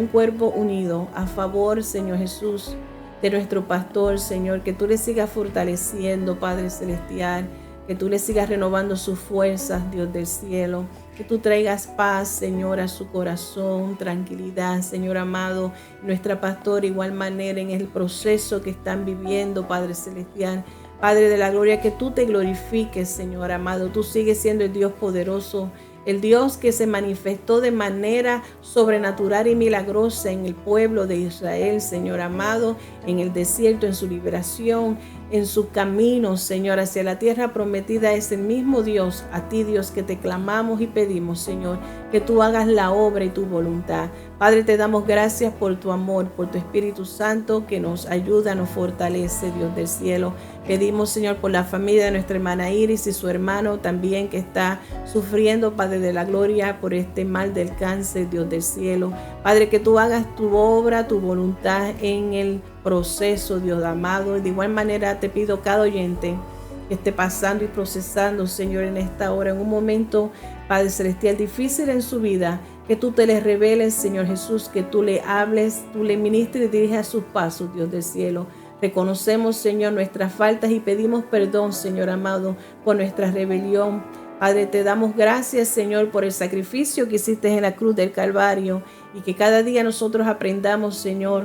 cuerpo unido a favor, Señor Jesús, de nuestro pastor, Señor, que tú le sigas fortaleciendo, Padre Celestial, que tú le sigas renovando sus fuerzas, Dios del cielo, que tú traigas paz, Señor, a su corazón, tranquilidad, Señor amado, nuestra pastora igual manera en el proceso que están viviendo, Padre Celestial, Padre de la gloria, que tú te glorifiques, Señor amado. Tú sigues siendo el Dios poderoso, el Dios que se manifestó de manera sobrenatural y milagrosa en el pueblo de Israel, Señor amado, en el desierto, en su liberación, en su camino, Señor, hacia la tierra prometida. Es el mismo Dios, a ti, Dios, que te clamamos y pedimos, Señor, que tú hagas la obra y tu voluntad. Padre, te damos gracias por tu amor, por tu Espíritu Santo que nos ayuda, nos fortalece, Dios del cielo. Pedimos, Señor, por la familia de nuestra hermana Iris y su hermano también que está sufriendo, Padre de la gloria, por este mal del cáncer, Dios del cielo. Padre, que tú hagas tu obra, tu voluntad en el proceso, Dios amado. De igual manera te pido cada oyente que esté pasando y procesando, Señor, en esta hora, en un momento, Padre Celestial, difícil en su vida, que tú te les reveles, Señor Jesús, que tú le hables, tú le ministres y dirijas sus pasos, Dios del cielo. Reconocemos, Señor, nuestras faltas y pedimos perdón, Señor amado, por nuestra rebelión. Padre, te damos gracias, Señor, por el sacrificio que hiciste en la cruz del Calvario, y que cada día nosotros aprendamos, Señor,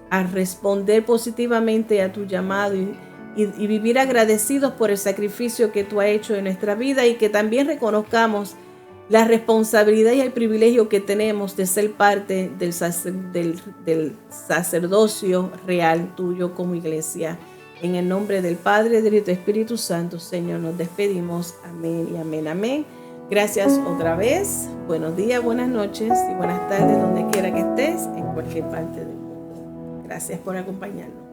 a responder positivamente a tu llamado y vivir agradecidos por el sacrificio que tú has hecho en nuestra vida, y que también reconozcamos la responsabilidad y el privilegio que tenemos de ser parte del sacerdocio real tuyo como iglesia. En el nombre del Padre, del Hijo y del Espíritu Santo, Señor, nos despedimos. Amén y amén, amén. Gracias otra vez. Buenos días, buenas noches y buenas tardes donde quiera que estés, en cualquier parte del mundo. Gracias por acompañarnos.